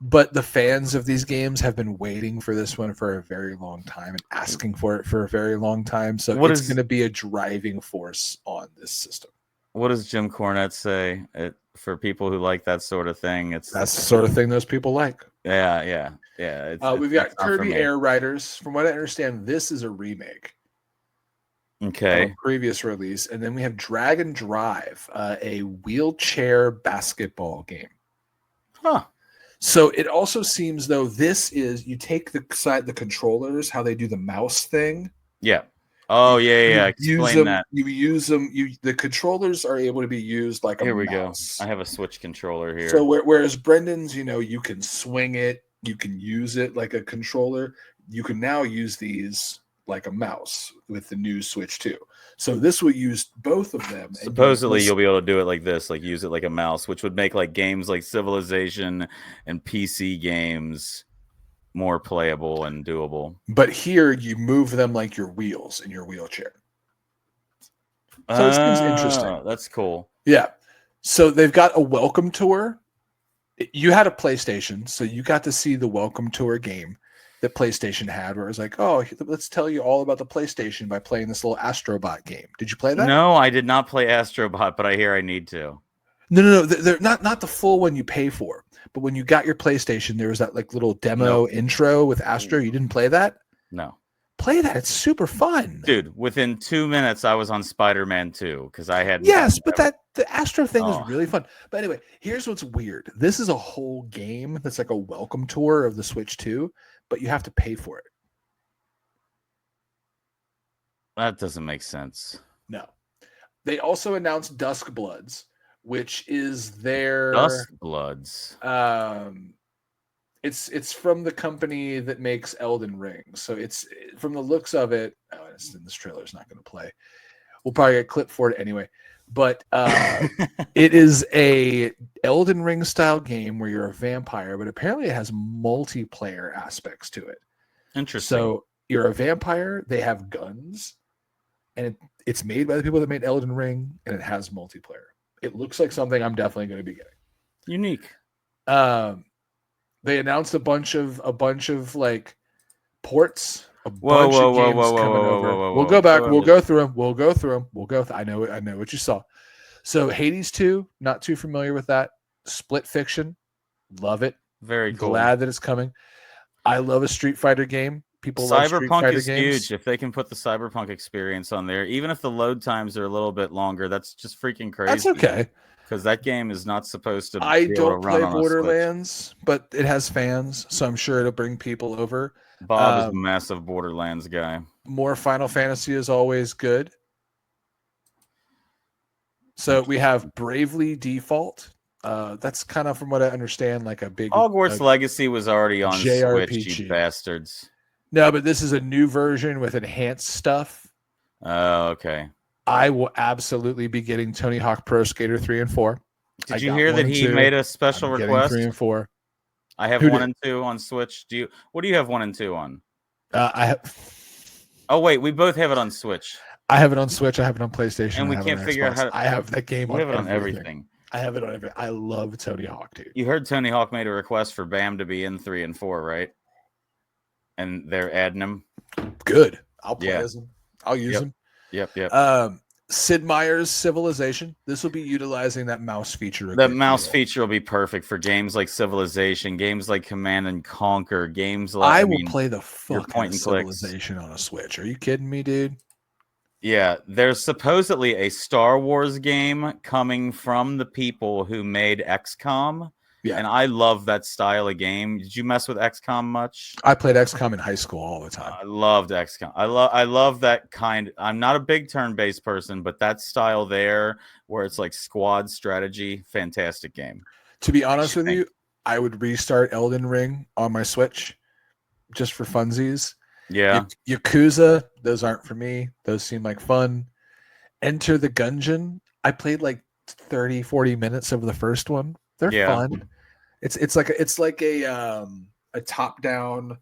[SPEAKER 2] but the fans of these games have been waiting for this one for a very long time and asking for it for a very long time. So it's going to be a driving force on this system. What
[SPEAKER 1] does Jim Cornette say? For people who like that sort of thing, that's
[SPEAKER 2] the sort of thing those people like.
[SPEAKER 1] Yeah.
[SPEAKER 2] We've got Kirby Air Riders. From what I understand, this is a remake.
[SPEAKER 1] Okay.
[SPEAKER 2] Of a previous release, and then we have Dragon Drive, a wheelchair basketball game.
[SPEAKER 1] Huh.
[SPEAKER 2] So it also seems though this is you take the controllers, how they do the mouse thing.
[SPEAKER 1] Yeah. Oh yeah. Explain that.
[SPEAKER 2] You use them. The controllers are able to be used like a mouse. Here we go.
[SPEAKER 1] I have a Switch controller here.
[SPEAKER 2] So whereas Brendon's, you can swing it, you can use it like a controller. You can now use these like a mouse with the new Switch 2. So this will use both of them.
[SPEAKER 1] Supposedly you'll be able to do it like this, like use it like a mouse, which would make like games like Civilization and PC games more playable and doable.
[SPEAKER 2] But here you move them like your wheels in your wheelchair. So it seems interesting.
[SPEAKER 1] That's cool.
[SPEAKER 2] Yeah. So they've got a welcome tour. You had a PlayStation, so you got to see the welcome tour game that PlayStation had, where it was like, oh, let's tell you all about the PlayStation by playing this little Astrobot game. Did you play that?
[SPEAKER 1] No, I did not play Astrobot, but I hear I need to.
[SPEAKER 2] No. They're not the full one you pay for, but when you got your PlayStation, there was that like little demo intro with Astro. You didn't play that?
[SPEAKER 1] No.
[SPEAKER 2] Play that. It's super fun.
[SPEAKER 1] Dude, within 2 minutes, I was on Spider-Man 2 because I had...
[SPEAKER 2] Yes, but the Astro thing was really fun. But anyway, here's what's weird. This is a whole game that's like a welcome tour of the Switch 2, but you have to pay for it.
[SPEAKER 1] That doesn't make sense.
[SPEAKER 2] No. They also announced Dusk Bloods, which is their...
[SPEAKER 1] Dusk Bloods?
[SPEAKER 2] It's from the company that makes Elden Ring. So it's from the looks of it. Oh, this trailer is not going to play. We'll probably get a clip for it anyway. But it is a Elden Ring style game where you're a vampire, but apparently it has multiplayer aspects to it.
[SPEAKER 1] Interesting.
[SPEAKER 2] So you're a vampire. They have guns, and it's made by the people that made Elden Ring, and it has multiplayer. It looks like something I'm definitely going to be getting.
[SPEAKER 1] Unique.
[SPEAKER 2] They announced a bunch of like ports. Bunch of games coming over. We'll go back. We'll go through them. I know what you saw. So Hades 2, not too familiar with that. Split Fiction, love it.
[SPEAKER 1] Very cool.
[SPEAKER 2] Glad that it's coming. I love a Street Fighter game. People love Street Fighter games.
[SPEAKER 1] Cyberpunk is huge. If they can put the Cyberpunk experience on there, even if the load times are a little bit longer, that's just freaking crazy.
[SPEAKER 2] That's okay.
[SPEAKER 1] Because that game is not supposed to.
[SPEAKER 2] I don't play Borderlands, but it has fans, so I'm sure it'll bring people over.
[SPEAKER 1] Bob is a massive Borderlands guy.
[SPEAKER 2] More Final Fantasy is always good. So we have Bravely Default. That's kind of, from what I understand, like a big...
[SPEAKER 1] Hogwarts Legacy was already on
[SPEAKER 2] JRPG.
[SPEAKER 1] Switch, you bastards.
[SPEAKER 2] No, but this is a new version with enhanced stuff.
[SPEAKER 1] Oh, okay.
[SPEAKER 2] I will absolutely be getting Tony Hawk Pro Skater 3 and 4.
[SPEAKER 1] Did you hear that he made a special request?
[SPEAKER 2] 3 and 4.
[SPEAKER 1] I have 1 and 2 on Switch. What do you have 1 and 2 on?
[SPEAKER 2] I have.
[SPEAKER 1] Oh wait, we both have it on Switch.
[SPEAKER 2] I have it on Switch. I have it on PlayStation.
[SPEAKER 1] And we can't figure out how to.
[SPEAKER 2] I have that game.
[SPEAKER 1] We have it on everything.
[SPEAKER 2] I have it on everything. I love Tony Hawk, dude.
[SPEAKER 1] You heard Tony Hawk made a request for Bam to be in 3 and 4, right? And they're adding him.
[SPEAKER 2] Good. I'll play as him. I'll use him.
[SPEAKER 1] Yep.
[SPEAKER 2] Sid Meier's Civilization. This will be utilizing that mouse feature.
[SPEAKER 1] The mouse feature will be perfect for games like Civilization, games like Command and Conquer, games like
[SPEAKER 2] I will play the fuck out of Civilization on a Switch. Are you kidding me, dude?
[SPEAKER 1] Yeah, there's supposedly a Star Wars game coming from the people who made XCOM. Yeah. And I love that style of game. Did you mess with XCOM much?
[SPEAKER 2] I played XCOM in high school all the time.
[SPEAKER 1] I loved XCOM. I love that kind. I'm not a big turn-based person, but that style there where it's like squad strategy, fantastic game.
[SPEAKER 2] To be honest with you, I would restart Elden Ring on my Switch just for funsies.
[SPEAKER 1] Yeah.
[SPEAKER 2] Yakuza, those aren't for me. Those seem like fun. Enter the Gungeon. I played like 30, 40 minutes of the first one. They're fun. It's like a top-down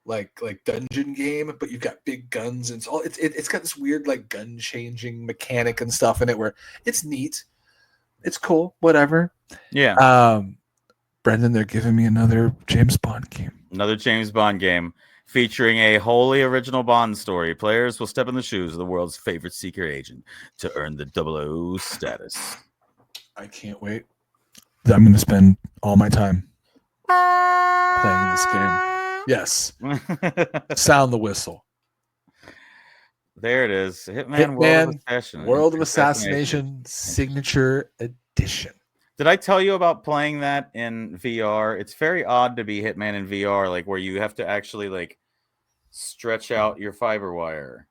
[SPEAKER 2] like dungeon game, but you've got big guns and it's got this weird like gun changing mechanic and stuff in it where it's neat. It's cool, whatever.
[SPEAKER 1] Yeah.
[SPEAKER 2] Brendon, they're giving me another James Bond game.
[SPEAKER 1] Another James Bond game featuring a wholly original Bond story. Players will step in the shoes of the world's favorite secret agent to earn the 00 status.
[SPEAKER 2] I can't wait. I'm going to spend all my time playing this game. Yes. Sound the whistle.
[SPEAKER 1] There it is. Hitman
[SPEAKER 2] World of Assassination Signature Edition.
[SPEAKER 1] Did I tell you about playing that in VR? It's very odd to be Hitman in VR, like where you have to actually like stretch out your fiber wire,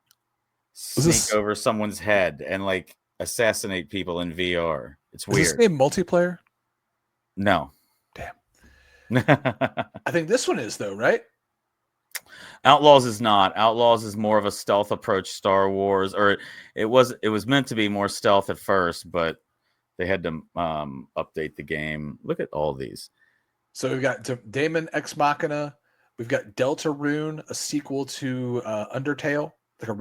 [SPEAKER 1] sneak over someone's head, and like assassinate people in VR. It's weird.
[SPEAKER 2] Is this game multiplayer?
[SPEAKER 1] No.
[SPEAKER 2] Damn. I think this one is though, right?
[SPEAKER 1] Outlaws is not. Outlaws is more of a stealth approach. Star Wars, or it was meant to be more stealth at first, but they had to update the game. Look at all these.
[SPEAKER 2] So we've got Daemon Ex Machina. We've got Deltarune, a sequel to Undertale, like a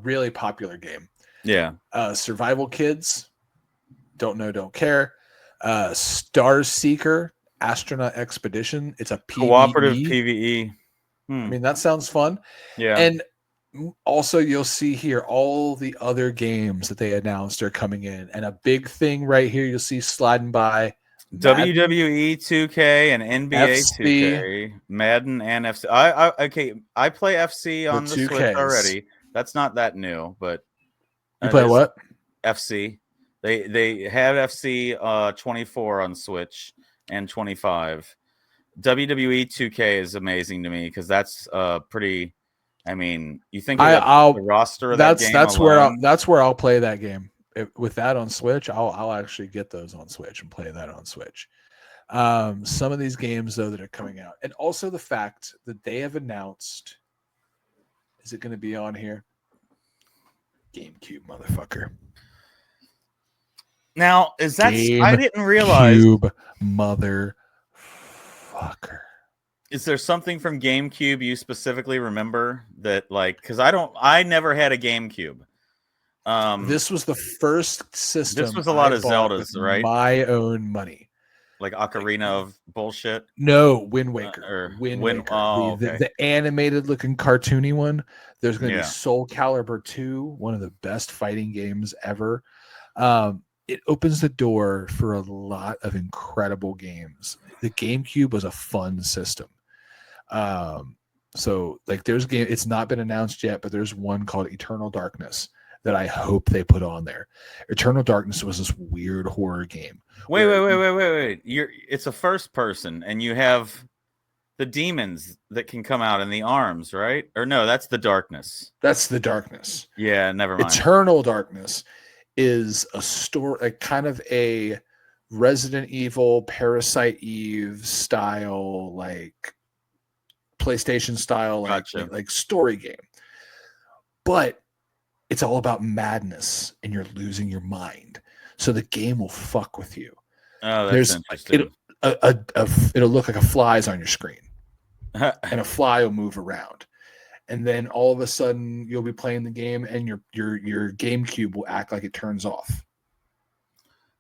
[SPEAKER 2] really popular game.
[SPEAKER 1] Yeah.
[SPEAKER 2] Survival Kids. Don't know, don't care. Star Seeker, Astronaut Expedition. It's a
[SPEAKER 1] cooperative PvE.
[SPEAKER 2] I mean, that sounds fun.
[SPEAKER 1] Yeah.
[SPEAKER 2] And also, you'll see here all the other games that they announced are coming in. And a big thing right here, you'll see sliding by
[SPEAKER 1] WWE 2K and NBA FC. 2K, Madden and FC. I play FC on the Switch already. That's not that new, but
[SPEAKER 2] you play what?
[SPEAKER 1] FC. They have FC 24 on Switch and 25. WWE 2K is amazing to me because that's pretty. I mean, you think of the roster of that game.
[SPEAKER 2] That's where I'll play that game. With that on Switch, I'll actually get those on Switch and play that on Switch. Some of these games though that are coming out, and also the fact that they have announced, is it going to be on here? GameCube, motherfucker.
[SPEAKER 1] Now, is that I didn't realize
[SPEAKER 2] GameCube, motherfucker.
[SPEAKER 1] Is there something from GameCube you specifically remember that, like, because I never had a GameCube.
[SPEAKER 2] This was the first system.
[SPEAKER 1] This was a lot of Zeldas, right?
[SPEAKER 2] My own money,
[SPEAKER 1] like Ocarina of bullshit.
[SPEAKER 2] No, Wind Waker.
[SPEAKER 1] Wind Waker. Oh, okay.
[SPEAKER 2] The animated looking cartoony one. There's going to be Soul Calibur 2, one of the best fighting games ever. It opens the door for a lot of incredible games. The GameCube was a fun system. So like there's a game, it's not been announced yet, but there's one called Eternal Darkness that I hope they put on there. Eternal Darkness was this weird horror game.
[SPEAKER 1] Wait. It's a first person and you have the demons that can come out in the arms, right? Or no, that's the darkness.
[SPEAKER 2] That's the darkness.
[SPEAKER 1] Yeah, never mind.
[SPEAKER 2] Eternal Darkness is a story, kind of a Resident Evil, Parasite Eve style, like PlayStation style, like story game. But it's all about madness and you're losing your mind. So the game will fuck with you.
[SPEAKER 1] Oh, that's interesting.
[SPEAKER 2] It'll look like a fly's on your screen. And a fly will move around. And then all of a sudden you'll be playing the game and your GameCube will act like it turns off.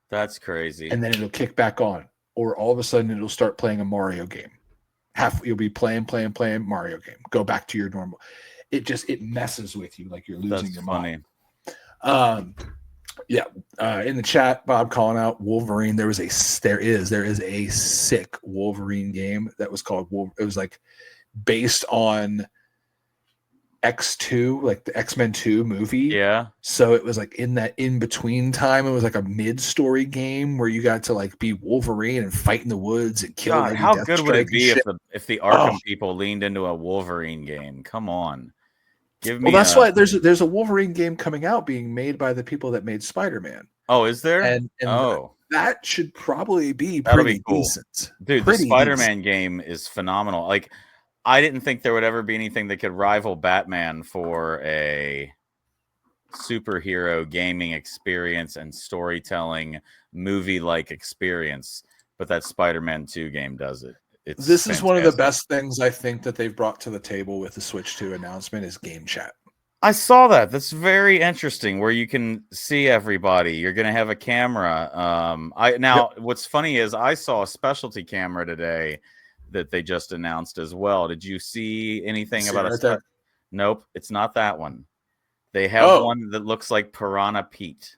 [SPEAKER 1] That's crazy.
[SPEAKER 2] And then it'll kick back on. Or all of a sudden it'll start playing a Mario game. You'll be playing Mario game. Go back to your normal. It messes with you like you're losing your mind. Yeah. In the chat, Bob calling out Wolverine. There is a sick Wolverine game that was called It was like based on X2, like the X-Men 2 movie.
[SPEAKER 1] Yeah.
[SPEAKER 2] So it was like in that in between time, it was like a mid-story game where you got to like be Wolverine and fight in the woods and kill.
[SPEAKER 1] God, how good would it be if the Arkham people leaned into a Wolverine game? Come on, give me.
[SPEAKER 2] Well, that's why there's a Wolverine game coming out being made by the people that made Spider-Man.
[SPEAKER 1] Oh, is there?
[SPEAKER 2] And that should probably be pretty
[SPEAKER 1] cool.
[SPEAKER 2] decent.
[SPEAKER 1] Dude, the Spider-Man game is phenomenal. Like, I didn't think there would ever be anything that could rival Batman for a superhero gaming experience and storytelling movie-like experience, but that Spider-Man 2 game does it.
[SPEAKER 2] This is one of the best things I think that they've brought to the table with the Switch 2 announcement is game chat.
[SPEAKER 1] I saw that. That's very interesting, where you can see everybody. You're going to have a camera. What's funny is I saw a specialty camera today that they just announced as well. Did you see anything about it? Nope, it's not that one. They have one that looks like Piranha Pete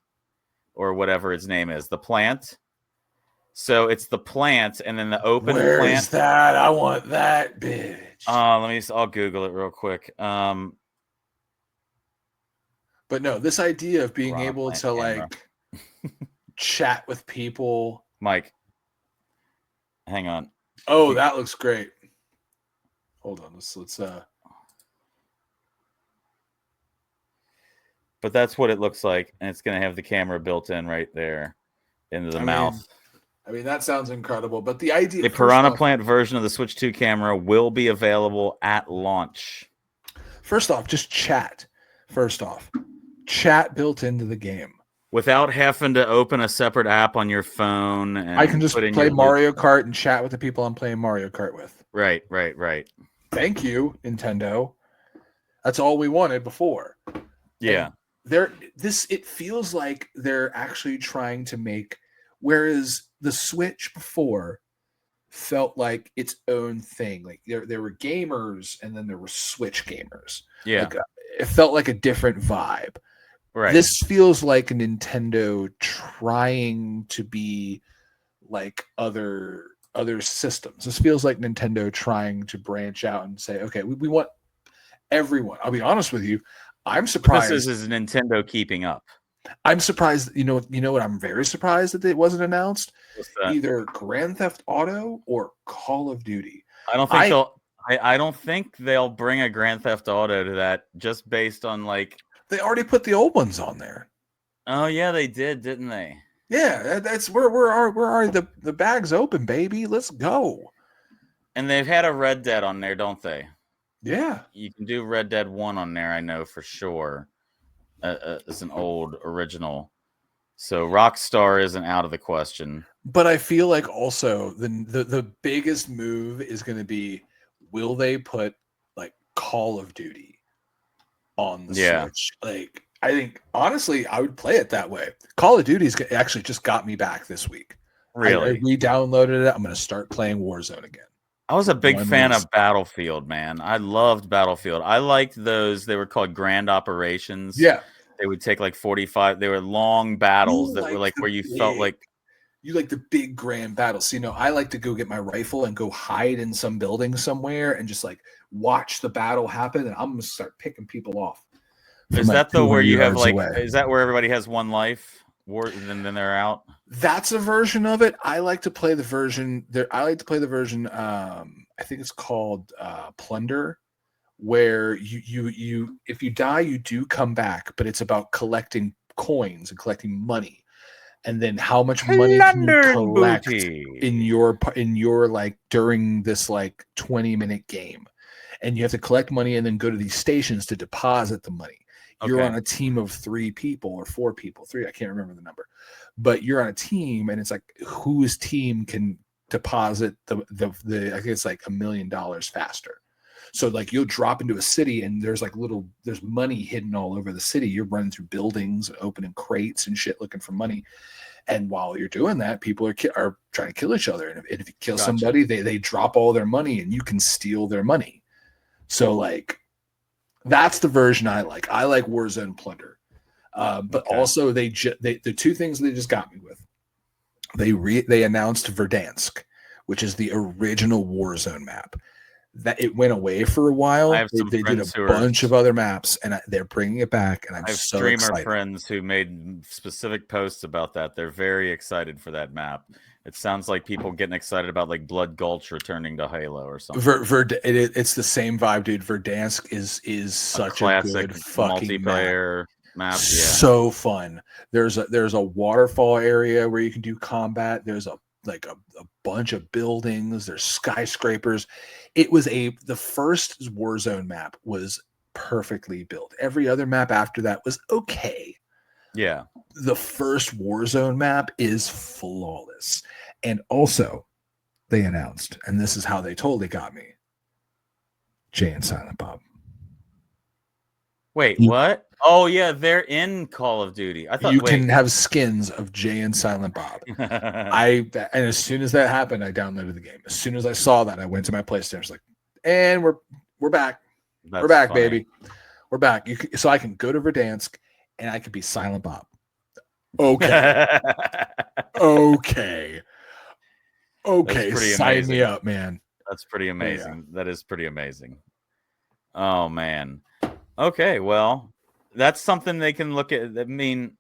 [SPEAKER 1] or whatever its name is. The plant. So it's the plant, and then the open plant.
[SPEAKER 2] Where is that? I want that bitch.
[SPEAKER 1] I'll Google it real quick.
[SPEAKER 2] But no, this idea of being able to like chat with people.
[SPEAKER 1] Mike, hang on.
[SPEAKER 2] Oh, that looks great. Hold on, let's
[SPEAKER 1] But that's what it looks like, and it's going to have the camera built in right there into the mouth.
[SPEAKER 2] I mean, that sounds incredible. But the idea,
[SPEAKER 1] the Piranha Plant version of the Switch 2 camera will be available at launch.
[SPEAKER 2] First off, just chat. Chat built into the game
[SPEAKER 1] without having to open a separate app on your phone. And
[SPEAKER 2] I can just play Mario Kart and chat with the people I'm playing Mario Kart with.
[SPEAKER 1] Right.
[SPEAKER 2] Thank you, Nintendo. That's all we wanted before.
[SPEAKER 1] Yeah.
[SPEAKER 2] It feels like they're actually trying to make, whereas the Switch before felt like its own thing. Like there were gamers and then there were Switch gamers.
[SPEAKER 1] Yeah.
[SPEAKER 2] Like, it felt like a different vibe.
[SPEAKER 1] Right.
[SPEAKER 2] This feels like Nintendo trying to be like other systems. This feels like Nintendo trying to branch out and say, okay, we want everyone. I'll be honest with you. I'm surprised.
[SPEAKER 1] This is Nintendo keeping up.
[SPEAKER 2] I'm surprised. You know what? I'm very surprised that it wasn't announced. Either Grand Theft Auto or Call of Duty.
[SPEAKER 1] I don't think they'll bring a Grand Theft Auto to that just based on like.
[SPEAKER 2] They already put the old ones on there.
[SPEAKER 1] Oh yeah, they did, didn't they?
[SPEAKER 2] Yeah, that's where the bag's open, baby. Let's go.
[SPEAKER 1] And they've had a Red Dead on there, don't they?
[SPEAKER 2] Yeah,
[SPEAKER 1] you can do Red Dead 1 on there. I know for sure. It's an old original, so Rockstar isn't out of the question.
[SPEAKER 2] But I feel like also the biggest move is going to be, will they put like Call of Duty on the Switch? Like, I think honestly, I would play it that way. Call of Duty's actually just got me back this week.
[SPEAKER 1] Really,
[SPEAKER 2] I re-downloaded it. I'm going to start playing Warzone again.
[SPEAKER 1] I was a big fan of Battlefield, man. I loved Battlefield. I liked those. They were called Grand Operations.
[SPEAKER 2] Yeah.
[SPEAKER 1] They would take like 45. They were long battles that were like where you felt like.
[SPEAKER 2] You like the big grand battles. So, I like to go get my rifle and go hide in some building somewhere and just like watch the battle happen. And I'm going to start picking people off.
[SPEAKER 1] Is that the where you have like, is that where everybody has one life? And then they're out.
[SPEAKER 2] That's a version of it. I like to play the version there. I like to play the version. I think it's called Plunder, where you if you die, you do come back, but it's about collecting coins and collecting money, and then how much money can you collect in your like during this like 20-minute game, and you have to collect money and then go to these stations to deposit the money. You're on a team of 3 people or 4 people. 3, I can't remember the number. But you're on a team, and it's like whose team can deposit the I think it's like $1 million faster. So like you'll drop into a city, and there's money hidden all over the city. You're running through buildings, opening crates and shit, looking for money. And while you're doing that, people are trying to kill each other. And if you kill somebody, they drop all their money, and you can steal their money. So like. That's the version I like. I like Warzone Plunder. But also the two things they just got me with. They announced Verdansk, which is the original Warzone map. That it went away for a while. They did a bunch of other maps, and they're bringing it back. And I'm so excited. I have streamer
[SPEAKER 1] friends who made specific posts about that. They're very excited for that map. It sounds like people getting excited about like Blood Gulch returning to Halo or something.
[SPEAKER 2] It's the same vibe, dude. Verdansk is such a good fucking
[SPEAKER 1] multiplayer map. Yeah.
[SPEAKER 2] So fun. There's a waterfall area where you can do combat. There's a bunch of buildings. There's skyscrapers. It was the first Warzone map was perfectly built. Every other map after that was okay.
[SPEAKER 1] Yeah.
[SPEAKER 2] The first Warzone map is flawless. And also, they announced, and this is how they totally got me, Jay and Silent Bob.
[SPEAKER 1] Wait, what? Oh, yeah, they're in Call of Duty. I thought
[SPEAKER 2] you can have skins of Jay and Silent Bob. And as soon as that happened, I downloaded the game. As soon as I saw that, I went to my PlayStation. I was like, and we're back. We're back, funny. Baby. We're back. So I can go to Verdansk and I could be Silent Bob. Okay. Okay. Sign me up, man.
[SPEAKER 1] That's pretty amazing. Yeah. That is pretty amazing. Oh, man. Okay, well, that's something they can look at. I mean,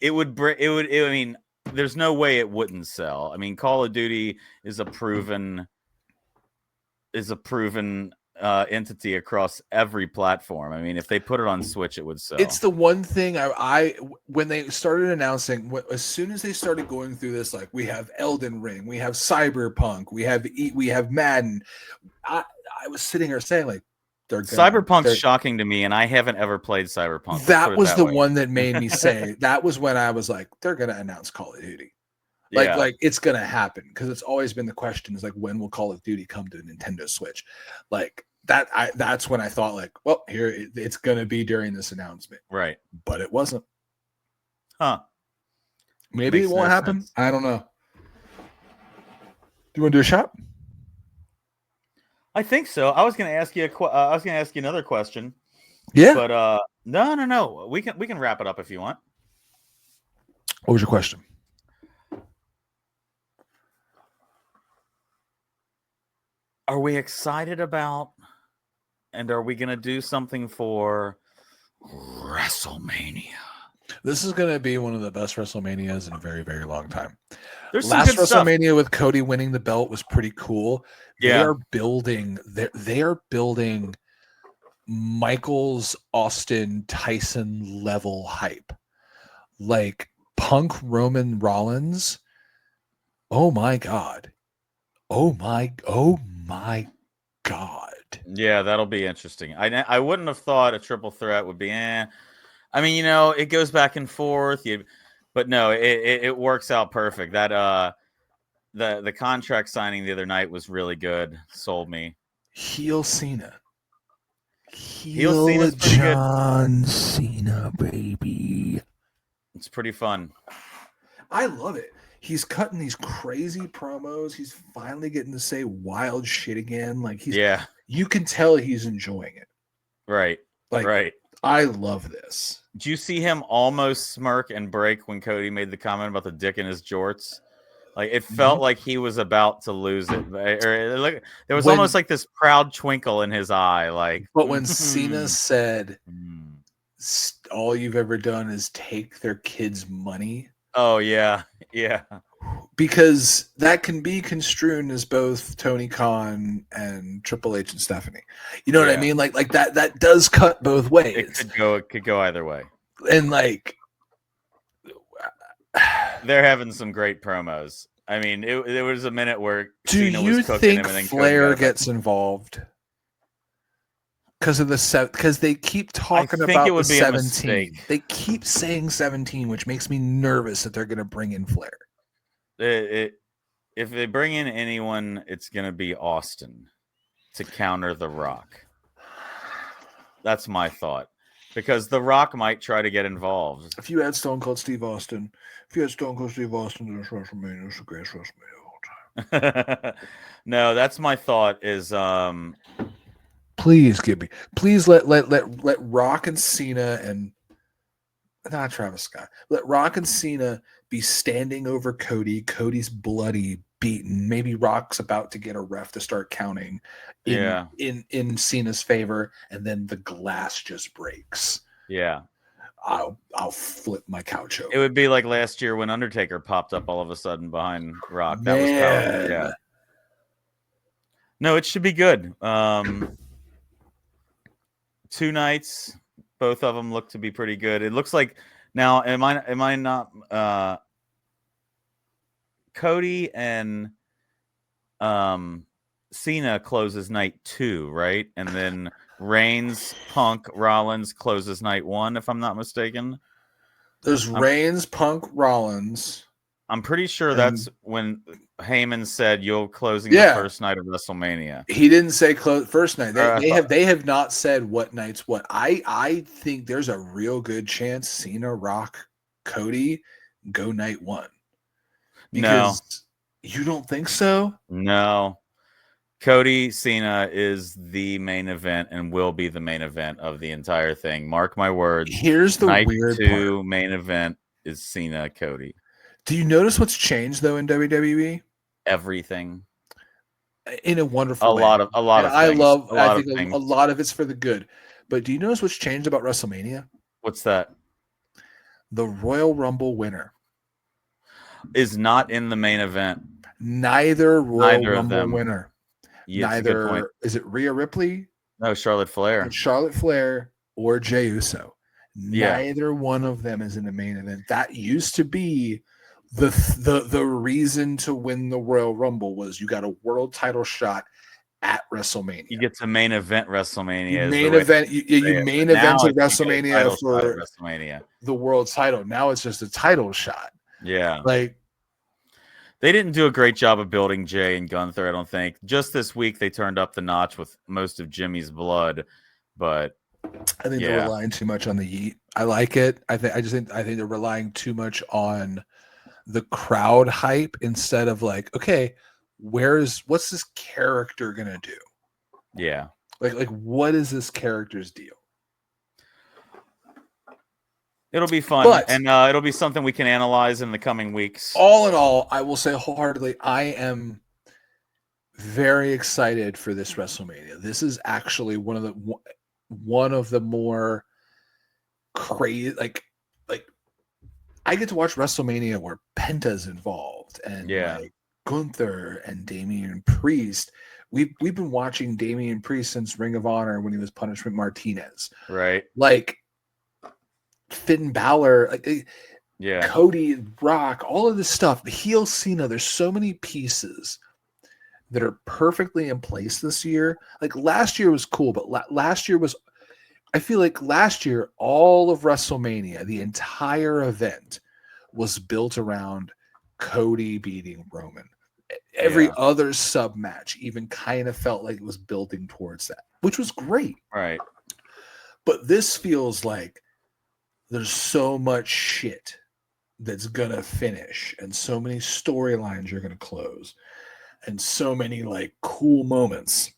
[SPEAKER 1] I mean, there's no way it wouldn't sell. I mean, Call of Duty is a proven entity across every platform. I mean, if they put it on Switch, it would sell.
[SPEAKER 2] It's the one thing I when they started announcing, as soon as they started going through this, like we have Elden Ring, we have Cyberpunk, we have Madden. I was sitting here saying like,
[SPEAKER 1] Cyberpunk's shocking to me, and I haven't ever played Cyberpunk.
[SPEAKER 2] That was the one that made me say that was when I was like, they're gonna announce Call of Duty. Like it's gonna happen because it's always been the question is like, when will Call of Duty come to Nintendo Switch? Like that's when I thought like, well, here it's gonna be during this announcement,
[SPEAKER 1] right?
[SPEAKER 2] But it wasn't.
[SPEAKER 1] Huh?
[SPEAKER 2] Maybe it won't happen. Sense. I don't know. Do you want to do a shot?
[SPEAKER 1] I think so. I was going to ask you another question.
[SPEAKER 2] Yeah.
[SPEAKER 1] But no. We can wrap it up if you want.
[SPEAKER 2] What was your question?
[SPEAKER 1] Are we excited about and are we going to do something for WrestleMania?
[SPEAKER 2] This is going to be one of the best WrestleManias in a very, very long time.
[SPEAKER 1] There's
[SPEAKER 2] Last WrestleMania stuff with Cody winning the belt was pretty cool.
[SPEAKER 1] Yeah.
[SPEAKER 2] They are building Michaels, Austin, Tyson level hype. Like Punk, Roman, Rollins. Oh my God. Oh my God.
[SPEAKER 1] Yeah, that'll be interesting. I wouldn't have thought a triple threat would be I mean, you know, it goes back and forth. But no, it works out perfect. That the contract signing the other night was really good. Sold me.
[SPEAKER 2] Heel Cena.
[SPEAKER 1] Heel Cena's pretty
[SPEAKER 2] John Cena, baby.
[SPEAKER 1] It's pretty fun.
[SPEAKER 2] I love it. He's cutting these crazy promos. He's finally getting to say wild shit again. Like you can tell he's enjoying it.
[SPEAKER 1] Right. Right.
[SPEAKER 2] I love this.
[SPEAKER 1] Did you see him almost smirk and break when Cody made the comment about the dick in his jorts? Like it felt like he was about to lose it. There was almost like this proud twinkle in his eye. Like,
[SPEAKER 2] but when Cena said, "All you've ever done is take their kids' money."
[SPEAKER 1] Oh yeah.
[SPEAKER 2] Because that can be construed as both Tony Khan and Triple H and Stephanie. You know what I mean? Like that does cut both ways.
[SPEAKER 1] It could go either way.
[SPEAKER 2] And like
[SPEAKER 1] they're having some great promos. I mean, there was a minute where
[SPEAKER 2] Cena was cooking him and then Flair gets involved because of because they keep talking about the 17. They keep saying 17, which makes me nervous that they're going to bring in Flair.
[SPEAKER 1] If they bring in anyone, it's going to be Austin to counter The Rock. That's my thought. Because The Rock might try to get involved.
[SPEAKER 2] If you had Stone Cold Steve Austin to this WrestleMania, it's the greatest WrestleMania of all time.
[SPEAKER 1] No, that's my thought is
[SPEAKER 2] please let Rock and Cena and not Travis Scott. Let Rock and Cena be standing over Cody. Cody's bloody, beaten. Maybe Rock's about to get a ref to start counting in Cena's favor, and then the glass just breaks.
[SPEAKER 1] Yeah.
[SPEAKER 2] I'll flip my couch over.
[SPEAKER 1] It would be like last year when Undertaker popped up all of a sudden behind Rock.
[SPEAKER 2] Man.
[SPEAKER 1] That was powerful. Yeah. No, it should be good. 2 nights, both of them look to be pretty good. It looks like now. Am I not? Cody and Cena closes night 2, right? And then Reigns, Punk, Rollins closes night 1, if I'm not mistaken.
[SPEAKER 2] There's Reigns, Punk, Rollins.
[SPEAKER 1] I'm pretty sure that's when Heyman said you're closing the first night of WrestleMania.
[SPEAKER 2] He didn't say close first night. They have not said what night's what. I think there's a real good chance Cena, Rock, Cody go night 1. Because you don't think so?
[SPEAKER 1] No. Cody Cena is the main event and will be the main event of the entire thing. Mark my words.
[SPEAKER 2] Here's the
[SPEAKER 1] night
[SPEAKER 2] weird
[SPEAKER 1] 2
[SPEAKER 2] part.
[SPEAKER 1] Main event is Cena Cody.
[SPEAKER 2] Do you notice what's changed though in WWE?
[SPEAKER 1] Everything.
[SPEAKER 2] In a wonderful way.
[SPEAKER 1] A lot of things.
[SPEAKER 2] I think a lot of it's for the good. But do you notice what's changed about WrestleMania?
[SPEAKER 1] What's that?
[SPEAKER 2] The Royal Rumble winner
[SPEAKER 1] is not in the main event.
[SPEAKER 2] Neither Rumble winner.
[SPEAKER 1] Yeah,
[SPEAKER 2] neither is it Rhea Ripley?
[SPEAKER 1] No, Charlotte Flair.
[SPEAKER 2] Charlotte Flair or Jey Uso. Neither one of them is in the main event. That used to be the reason to win the Royal Rumble was you got a world title shot at WrestleMania.
[SPEAKER 1] You get to main event WrestleMania.
[SPEAKER 2] You main evented WrestleMania for
[SPEAKER 1] WrestleMania.
[SPEAKER 2] The world title. Now it's just a title shot.
[SPEAKER 1] Yeah.
[SPEAKER 2] Like
[SPEAKER 1] they didn't do a great job of building Jay and Gunther, I don't think. Just this week they turned up the notch with most of Jimmy's blood, but
[SPEAKER 2] I think they're relying too much on the yeet. I like it. I think they're relying too much on the crowd hype instead of like, okay, what's this character gonna do?
[SPEAKER 1] Yeah.
[SPEAKER 2] Like what is this character's deal?
[SPEAKER 1] It'll be fun, and it'll be something we can analyze in the coming weeks.
[SPEAKER 2] All in all, I will say wholeheartedly, I am very excited for this WrestleMania. This is actually one of the more crazy, like I get to watch WrestleMania where Penta's involved and like Gunther and Damian Priest. We've been watching Damian Priest since Ring of Honor when he was Punishment Martinez,
[SPEAKER 1] right?
[SPEAKER 2] Like Finn Balor, Cody, Rock, all of this stuff. Heel Cena. There's so many pieces that are perfectly in place this year. Like last year was cool, but last year was. I feel like last year, all of WrestleMania, the entire event, was built around Cody beating Roman. Every other sub match even kind of felt like it was building towards that, which was great.
[SPEAKER 1] Right.
[SPEAKER 2] But this feels like there's so much shit that's gonna finish, and so many storylines you're gonna close, and so many like cool moments.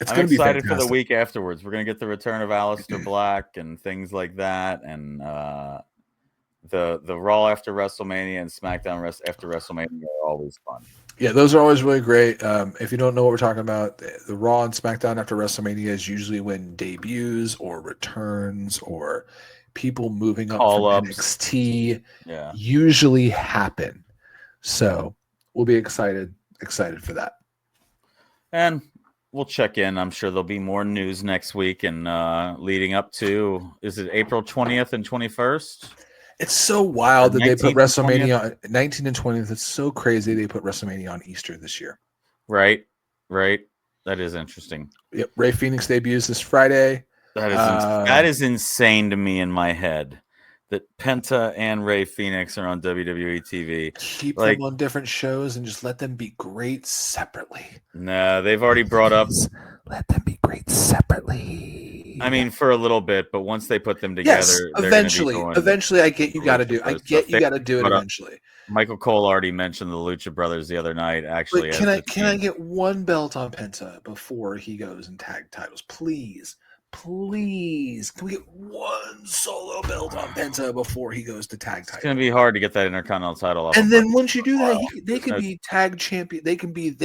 [SPEAKER 1] I'm excited for the week afterwards. We're gonna get the return of Aleister Black and things like that, and the Raw after WrestleMania and SmackDown after WrestleMania are always fun.
[SPEAKER 2] Yeah, those are always really great. If you don't know what we're talking about, the Raw and SmackDown after WrestleMania is usually when debuts or returns or people moving up from NXT usually happen. So we'll be excited for that.
[SPEAKER 1] And we'll check in. I'm sure there'll be more news next week and leading up to, is it April 20th and 21st?
[SPEAKER 2] It's so wild that they put WrestleMania on 19th and 20th. It's so crazy they put WrestleMania on Easter this year.
[SPEAKER 1] Right. That is interesting.
[SPEAKER 2] Yep. Ray Phoenix debuts this Friday.
[SPEAKER 1] That is insane to me in my head that Penta and Ray Phoenix are on WWE TV.
[SPEAKER 2] Keep them on different shows and just let them be great separately.
[SPEAKER 1] No, they've already brought up.
[SPEAKER 2] Let them be great separately.
[SPEAKER 1] I mean, for a little bit, but once they put them together,
[SPEAKER 2] eventually, I get you got to do. I get you got to do it eventually.
[SPEAKER 1] Michael Cole already mentioned the Lucha Brothers the other night. Actually,
[SPEAKER 2] can I get one belt on Penta before he goes and tag titles, please? please, can we get one solo belt on Penta before he goes to tag title?
[SPEAKER 1] It's going to be hard to get that Intercontinental title off.
[SPEAKER 2] And then once you do that, they can be tag champion. They can be.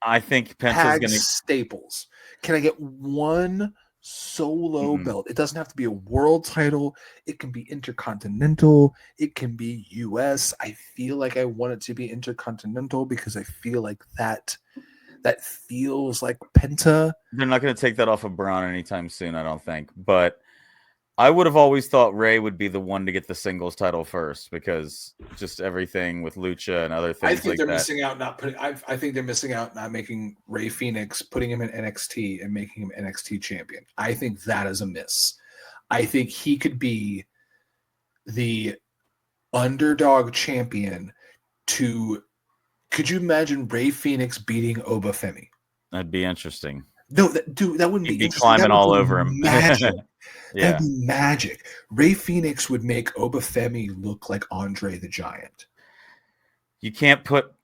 [SPEAKER 1] I think Penta's
[SPEAKER 2] tag
[SPEAKER 1] going to
[SPEAKER 2] staples. Can I get one solo belt? It doesn't have to be a world title. It can be intercontinental. It can be US. I feel like I want it to be intercontinental because I feel like that feels like Penta.
[SPEAKER 1] They're not going to take that off of Braun anytime soon, I don't think. But I would have always thought Ray would be the one to get the singles title first because just everything with Lucha and other things
[SPEAKER 2] I think
[SPEAKER 1] like
[SPEAKER 2] they're
[SPEAKER 1] that.
[SPEAKER 2] missing out not putting. I think they're missing out not making Ray Phoenix, putting him in NXT and making him NXT champion. I think that is a miss. I think he could be the underdog champion to. Could you imagine Ray Phoenix beating Oba Femi?
[SPEAKER 1] That'd be interesting.
[SPEAKER 2] No, that wouldn't
[SPEAKER 1] He'd
[SPEAKER 2] be
[SPEAKER 1] be climbing all over him.
[SPEAKER 2] Magic.
[SPEAKER 1] Yeah.
[SPEAKER 2] That'd be magic. Ray Phoenix would make Oba Femi look like Andre the Giant.
[SPEAKER 1] You can't put.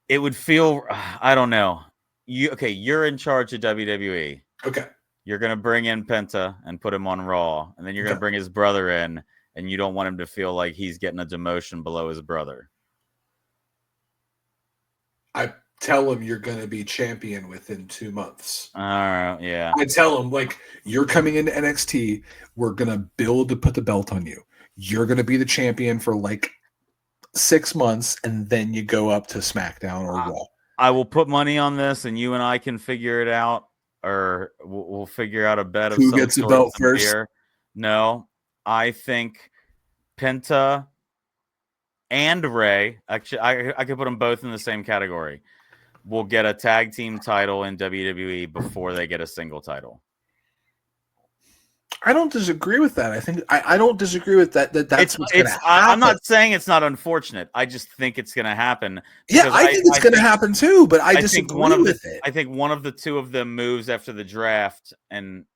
[SPEAKER 1] It would feel. I don't know. You're in charge of WWE.
[SPEAKER 2] Okay.
[SPEAKER 1] You're gonna bring in Penta and put him on Raw, and then you're gonna bring his brother in, and you don't want him to feel like he's getting a demotion below his brother.
[SPEAKER 2] I tell him you're going to be champion within 2 months.
[SPEAKER 1] Yeah.
[SPEAKER 2] I tell him, like, you're coming into NXT. We're going to build to put the belt on you. You're going to be the champion for like 6 months, and then you go up to SmackDown or Raw.
[SPEAKER 1] I will put money on this, and you and I can figure it out, or we'll figure out a bet of
[SPEAKER 2] who
[SPEAKER 1] some
[SPEAKER 2] gets the
[SPEAKER 1] sort
[SPEAKER 2] belt
[SPEAKER 1] of
[SPEAKER 2] first.
[SPEAKER 1] beer. No, I think Penta and Ray. Actually, I could put them both in the same category. Will get a tag team title in WWE before they get a single title.
[SPEAKER 2] I don't disagree with that. I think I don't disagree with that. That's what's going to happen.
[SPEAKER 1] I'm not saying it's not unfortunate. I just think it's going to happen.
[SPEAKER 2] Yeah, I think it's going to happen too. But I disagree with it.
[SPEAKER 1] I think one of the two of them moves after the draft, and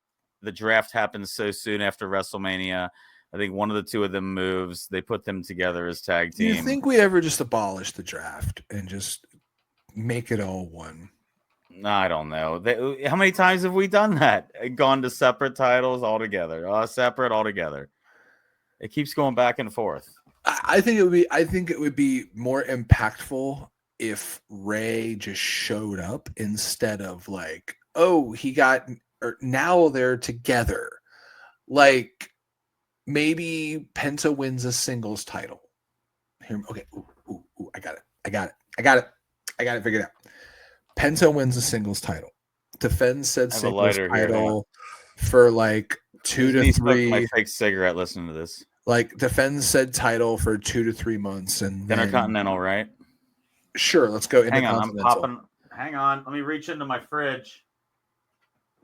[SPEAKER 1] the draft happens so soon after WrestleMania. I think one of the two of them moves. They put them together as tag team.
[SPEAKER 2] Do you think we ever just abolish the draft and just make it all one?
[SPEAKER 1] No, I don't know. How many times have we done that? Gone to separate titles altogether, separate altogether. It keeps going back and forth.
[SPEAKER 2] I think it would be more impactful if Ray just showed up instead of like, oh, now they're together. Like maybe Penta wins a singles title. Here, okay, I got it figured out. Penta wins a singles title, defends said singles title for like 2 to 3.
[SPEAKER 1] My fake cigarette. Listening to this,
[SPEAKER 2] like defends said title for 2 to 3 months, and
[SPEAKER 1] Intercontinental, right?
[SPEAKER 2] Sure, let's go.
[SPEAKER 1] Hang on, I'm popping. Hang on, let me reach into my fridge.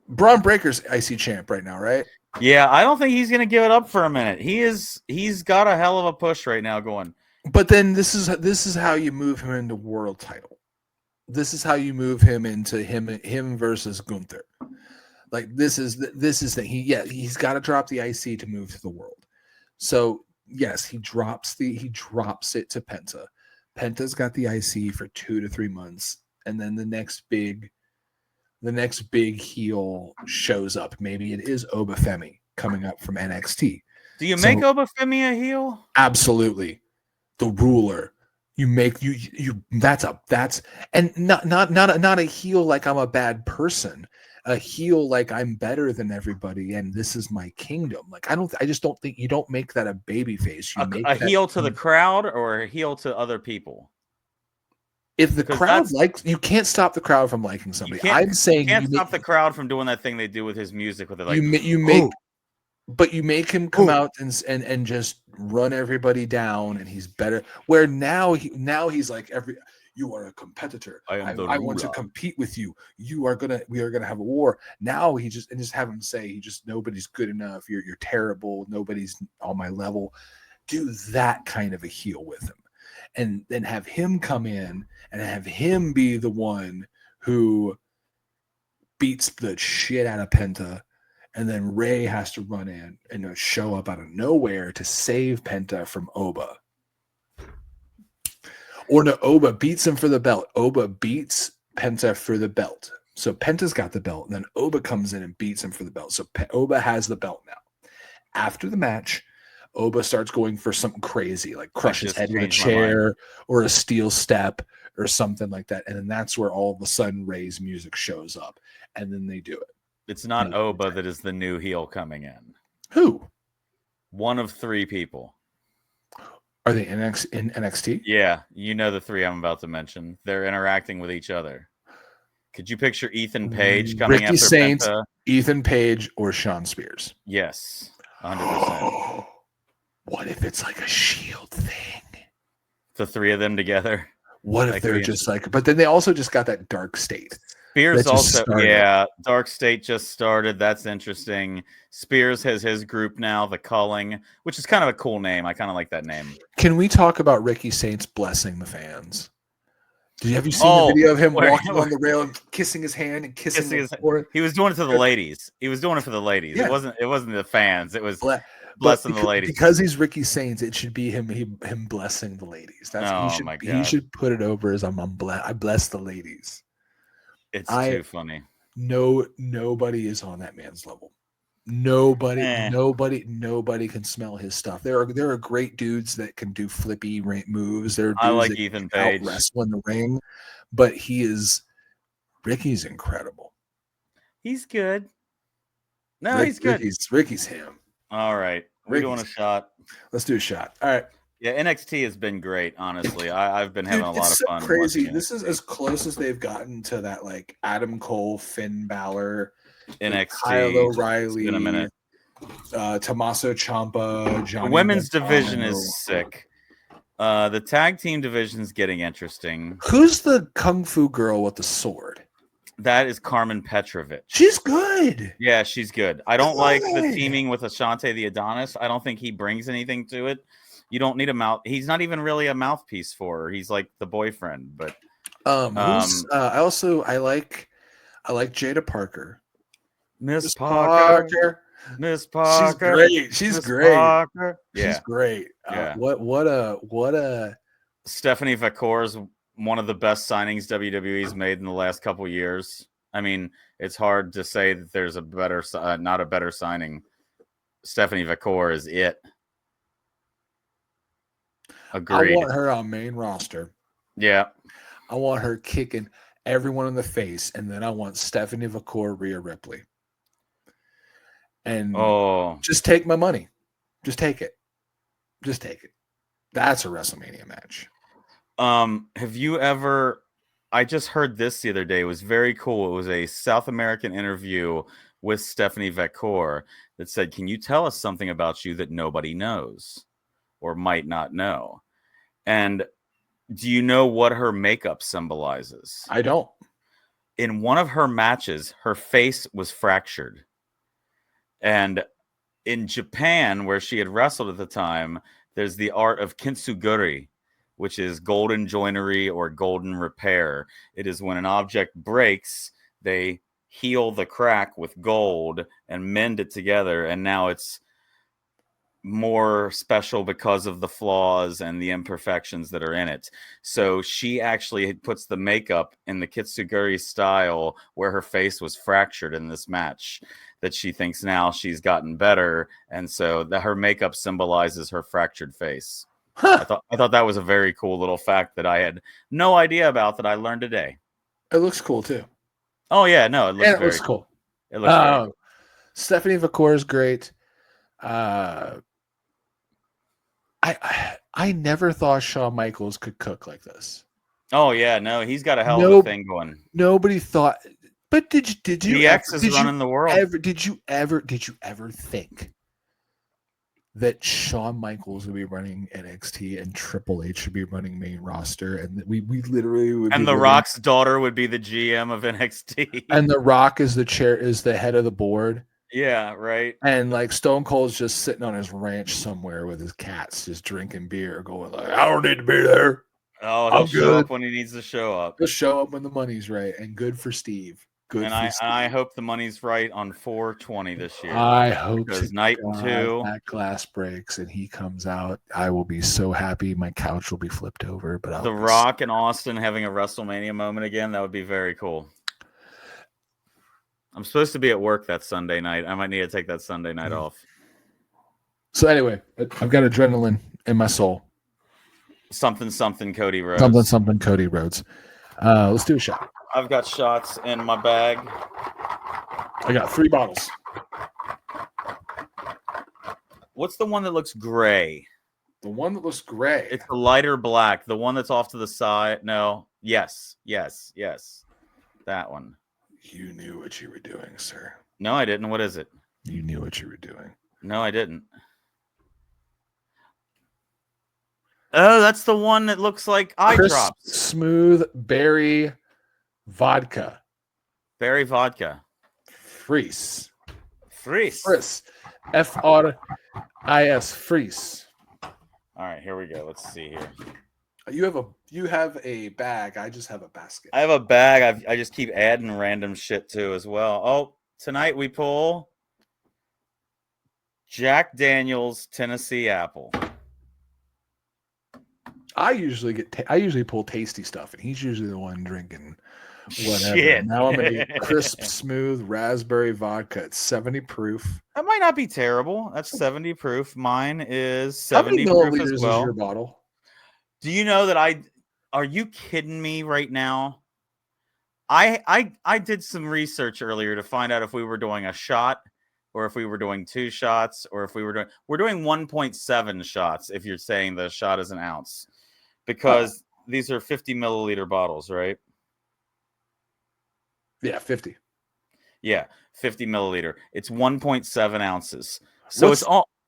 [SPEAKER 2] Braun Breaker's IC champ right now, right?
[SPEAKER 1] Yeah, I don't think he's gonna give it up for a minute. He's got a hell of a push right now going.
[SPEAKER 2] But then this is how you move him into world title. This is how you move him into him versus Gunther. Like this is he's got to drop the IC to move to the world. So yes, he drops it to Penta. Penta's got the IC for 2 to 3 months, and then the next big heel shows up. Maybe it is Oba Femi coming up from NXT.
[SPEAKER 1] Do you make Oba Femi a heel?
[SPEAKER 2] Absolutely. The ruler. You make that's and not a heel like I'm a bad person, a heel like I'm better than everybody and this is my kingdom. Like I just don't think you don't make that a baby face. You make
[SPEAKER 1] a heel to the crowd or a heel to other people.
[SPEAKER 2] If the crowd likes, you can't stop the crowd from liking somebody. I'm saying
[SPEAKER 1] you can't stop the crowd from doing that thing they do with his music with it. Like
[SPEAKER 2] but you make him come out and just run everybody down, and he's better. Where now he's like you are a competitor. I want to compete with you. We are gonna have a war. Now just have him say nobody's good enough. You're terrible. Nobody's on my level. Do that kind of a heel with him, and then have him come in and have him be the one who beats the shit out of Penta. And then Ray has to run in and show up out of nowhere to save Penta from Oba. Or no, Oba beats him for the belt. Oba beats Penta for the belt. So Penta's got the belt, and then Oba comes in and beats him for the belt. So Oba has the belt now. After the match, Oba starts going for something crazy, like crush his head with a chair or a steel step or something like that. And then that's where all of a sudden Ray's music shows up, and then they do it.
[SPEAKER 1] It's not Oba that is the new heel coming in.
[SPEAKER 2] Who?
[SPEAKER 1] One of 3 people.
[SPEAKER 2] Are they in NXT?
[SPEAKER 1] Yeah, you know the 3 I'm about to mention. They're interacting with each other. Could you picture Ethan Page coming
[SPEAKER 2] Ricky
[SPEAKER 1] after
[SPEAKER 2] Saints,
[SPEAKER 1] Penta?
[SPEAKER 2] Ethan Page, or Sean Spears?
[SPEAKER 1] Yes, 100%.
[SPEAKER 2] What if it's like a Shield thing?
[SPEAKER 1] The 3 of them together.
[SPEAKER 2] What if they're just like? But then they also just got that Dark State.
[SPEAKER 1] Spears also, yeah. Dark State just started. That's interesting. Spears has his group now, the Culling, which is kind of a cool name. I kind of like that name.
[SPEAKER 2] Can we talk about Ricky Saints blessing the fans? Have you seen the video of him walking on the rail and kissing his hand and kissing his hand?
[SPEAKER 1] He was doing it to the ladies. He was doing it for the ladies. Yeah. It wasn't the fans. It was blessing the ladies.
[SPEAKER 2] Because he's Ricky Saints, it should be him blessing the ladies. He should put it over as I bless the ladies.
[SPEAKER 1] It's too funny.
[SPEAKER 2] Nobody is on that man's level. Nobody can smell his stuff. There are great dudes that can do flippy moves. There are dudes
[SPEAKER 1] I like
[SPEAKER 2] that
[SPEAKER 1] Ethan Page
[SPEAKER 2] wrestle in the ring, but Ricky's incredible.
[SPEAKER 1] He's good. No, he's good.
[SPEAKER 2] Ricky's him.
[SPEAKER 1] All right, we're doing a shot.
[SPEAKER 2] Let's do a shot. All right.
[SPEAKER 1] Yeah, NXT has been great. Honestly, I've been having a lot of fun.
[SPEAKER 2] Crazy. This is as close as they've gotten to that, like Adam Cole, Finn Balor,
[SPEAKER 1] NXT,
[SPEAKER 2] Kyle O'Reilly,
[SPEAKER 1] in a minute.
[SPEAKER 2] Tommaso Ciampa, Johnny.
[SPEAKER 1] The women's division is sick. The tag team division is getting interesting.
[SPEAKER 2] Who's the kung fu girl with the sword?
[SPEAKER 1] That is Carmen Petrovic.
[SPEAKER 2] She's good.
[SPEAKER 1] Yeah, she's good. I don't like the teaming with Ashante the Adonis. I don't think he brings anything to it. You don't need a mouth. He's not even really a mouthpiece for her. He's like the boyfriend. But
[SPEAKER 2] I like Jada Parker.
[SPEAKER 1] Miss Parker. Miss Parker.
[SPEAKER 2] She's great.
[SPEAKER 1] Parker. Yeah.
[SPEAKER 2] She's great.
[SPEAKER 1] Yeah.
[SPEAKER 2] What a
[SPEAKER 1] Stephanie Vacour is one of the best signings WWE's made in the last couple years. I mean, it's hard to say that there's a better, not a better signing. Stephanie Vacour is it. Agreed.
[SPEAKER 2] I want her on main roster.
[SPEAKER 1] Yeah.
[SPEAKER 2] I want her kicking everyone in the face, and then I want Stephanie Vacour, Rhea Ripley. And just take my money. Just take it. Just take it. That's a WrestleMania match.
[SPEAKER 1] Have you ever? I just heard this the other day. It was very cool. It was a South American interview with Stephanie Vacour that said, "Can you tell us something about you that nobody knows or might not know?" And do you know what her makeup symbolizes?
[SPEAKER 2] I don't.
[SPEAKER 1] In one of her matches, her face was fractured. And in Japan, where she had wrestled at the time, there's the art of kintsugi, which is golden joinery or golden repair. It is when an object breaks, they heal the crack with gold and mend it together. And now it's more special because of the flaws and the imperfections that are in it. So she actually puts the makeup in the kintsugi style where her face was fractured in this match, that she thinks now she's gotten better, and so that her makeup symbolizes her fractured face. Huh. I thought that was a very cool little fact that I had no idea about that I learned today.
[SPEAKER 2] It looks cool too.
[SPEAKER 1] Oh yeah, no, it looks
[SPEAKER 2] cool.
[SPEAKER 1] It looks great.
[SPEAKER 2] Stephanie Vacour is great. I never thought Shawn Michaels could cook like this.
[SPEAKER 1] Oh yeah, no, he's got a hell of a thing going.
[SPEAKER 2] Nobody thought, but did you?
[SPEAKER 1] DX is running the world.
[SPEAKER 2] Did you ever think that Shawn Michaels would be running NXT and Triple H should be running main roster, and we literally would?
[SPEAKER 1] And The Rock's daughter would be the GM of NXT,
[SPEAKER 2] and The Rock is the head of the board.
[SPEAKER 1] Yeah, right.
[SPEAKER 2] And like Stone Cold's just sitting on his ranch somewhere with his cats, just drinking beer, going like, "I don't need to be there.
[SPEAKER 1] Oh, he'll show up when he needs to show up.
[SPEAKER 2] He'll show up when the money's right." And good for Steve. Good. And
[SPEAKER 1] I hope the money's right on 4/20 this year.
[SPEAKER 2] I hope
[SPEAKER 1] because night 2
[SPEAKER 2] that glass breaks and he comes out. I will be so happy. My couch will be flipped over. But
[SPEAKER 1] The Rock and Austin having a WrestleMania moment again, that would be very cool. I'm supposed to be at work that Sunday night. I might need to take that Sunday night off.
[SPEAKER 2] So anyway, I've got adrenaline in my soul.
[SPEAKER 1] Something Cody Rhodes.
[SPEAKER 2] Something Cody Rhodes. Let's do a shot.
[SPEAKER 1] I've got shots in my bag.
[SPEAKER 2] I got 3 bottles.
[SPEAKER 1] What's the one that looks gray?
[SPEAKER 2] The one that looks gray.
[SPEAKER 1] It's the lighter black. The one that's off to the side. No. Yes. That one.
[SPEAKER 2] You knew what you were doing, sir.
[SPEAKER 1] No, I didn't. What is it?
[SPEAKER 2] You knew what you were doing.
[SPEAKER 1] No, I didn't. Oh, that's the one that looks like eye drops.
[SPEAKER 2] Smooth berry vodka.
[SPEAKER 1] Berry vodka.
[SPEAKER 2] Fries.
[SPEAKER 1] Fries.
[SPEAKER 2] F-R-I-S. Fries.
[SPEAKER 1] All right, here we go. Let's see here.
[SPEAKER 2] You have a bag. I just have a basket.
[SPEAKER 1] I have a bag. I just keep adding random shit to as well. Oh, tonight we pull Jack Daniel's Tennessee Apple.
[SPEAKER 2] I usually pull tasty stuff, and he's usually the one drinking whatever.
[SPEAKER 1] Shit.
[SPEAKER 2] Now I'm gonna do crisp, smooth raspberry vodka. It's 70 proof.
[SPEAKER 1] That might not be terrible. That's 70 proof. Mine is 70
[SPEAKER 2] How many
[SPEAKER 1] proof
[SPEAKER 2] milliliters
[SPEAKER 1] as well.
[SPEAKER 2] is your bottle?
[SPEAKER 1] Do you know that are you kidding me right now? I did some research earlier to find out if we were doing a shot or if we were doing 2 shots or if we're doing 1.7 shots if you're saying the shot is an ounce. Because these are 50 milliliter bottles, right?
[SPEAKER 2] Yeah, 50.
[SPEAKER 1] Yeah, 50 milliliter. It's 1.7 ounces. So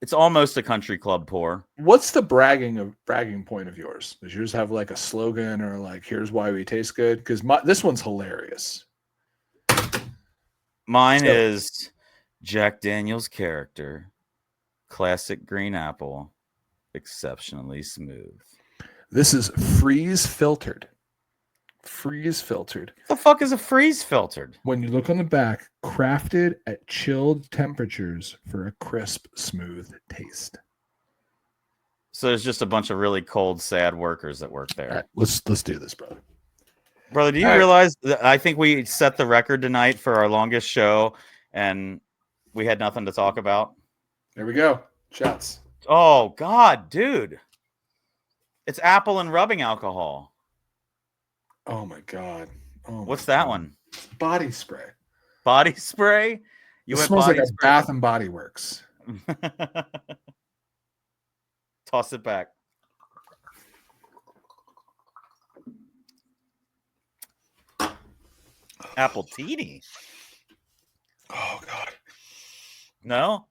[SPEAKER 1] it's almost a country club pour.
[SPEAKER 2] What's the bragging point of yours? Does yours have like a slogan or like here's why we taste good? Because this one's hilarious.
[SPEAKER 1] Mine is Jack Daniel's character, classic green apple, exceptionally smooth.
[SPEAKER 2] This is freeze filtered. Freeze filtered.
[SPEAKER 1] The fuck is a freeze filtered?
[SPEAKER 2] When you look on the back, crafted at chilled temperatures for a crisp, smooth taste.
[SPEAKER 1] So there's just a bunch of really cold, sad workers that work there.
[SPEAKER 2] All right, let's do this, brother.
[SPEAKER 1] Brother, do you realize that I think we set the record tonight for our longest show and we had nothing to talk about?
[SPEAKER 2] There we go. Shots.
[SPEAKER 1] Oh, God, dude. It's apple and rubbing alcohol.
[SPEAKER 2] Oh, my God.
[SPEAKER 1] What's that one?
[SPEAKER 2] Body spray.
[SPEAKER 1] Body spray?
[SPEAKER 2] It smells like a Bath and Body Works.
[SPEAKER 1] Toss it back. Apple teeny.
[SPEAKER 2] Oh, God.
[SPEAKER 1] No?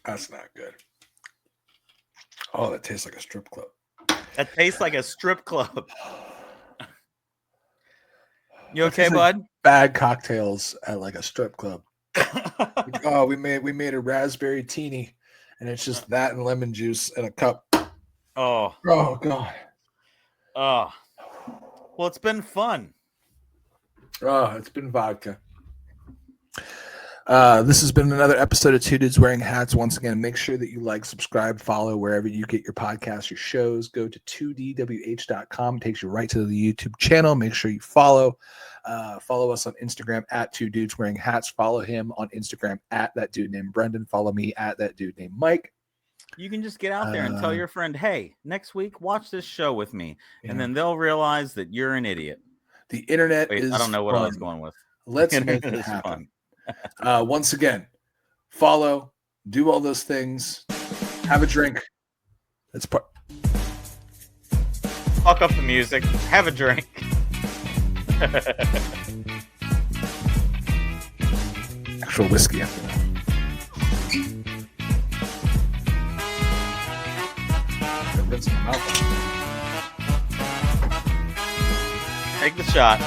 [SPEAKER 2] That's not good. Oh, that tastes like a strip club.
[SPEAKER 1] That tastes like a strip club. You okay, bud?
[SPEAKER 2] Bad cocktails at like a strip club. Oh, we made a raspberry teeny, and it's just that and lemon juice in a cup.
[SPEAKER 1] Oh
[SPEAKER 2] God.
[SPEAKER 1] Oh. Well, it's been fun.
[SPEAKER 2] Oh, it's been vodka. This has been another episode of Two Dudes Wearing Hats. Once again, make sure that you like, subscribe, follow wherever you get your podcasts, your shows. Go to 2dwh.com. It takes you right to the YouTube channel. Make sure you follow. Follow us on Instagram at Two Dudes Wearing Hats. Follow him on Instagram at that dude named Brendon. Follow me at that dude named Mike.
[SPEAKER 1] You can just get out there and tell your friend, hey, next week, watch this show with me. Yeah. And then they'll realize that you're an idiot.
[SPEAKER 2] The internet is
[SPEAKER 1] I don't know what
[SPEAKER 2] fun.
[SPEAKER 1] I was going with.
[SPEAKER 2] Let's make it happen. Once again, follow, do all those things, have a drink. That's part.
[SPEAKER 1] Fuck up the music. Have a drink.
[SPEAKER 2] Actual whiskey after that.
[SPEAKER 1] Take the shot.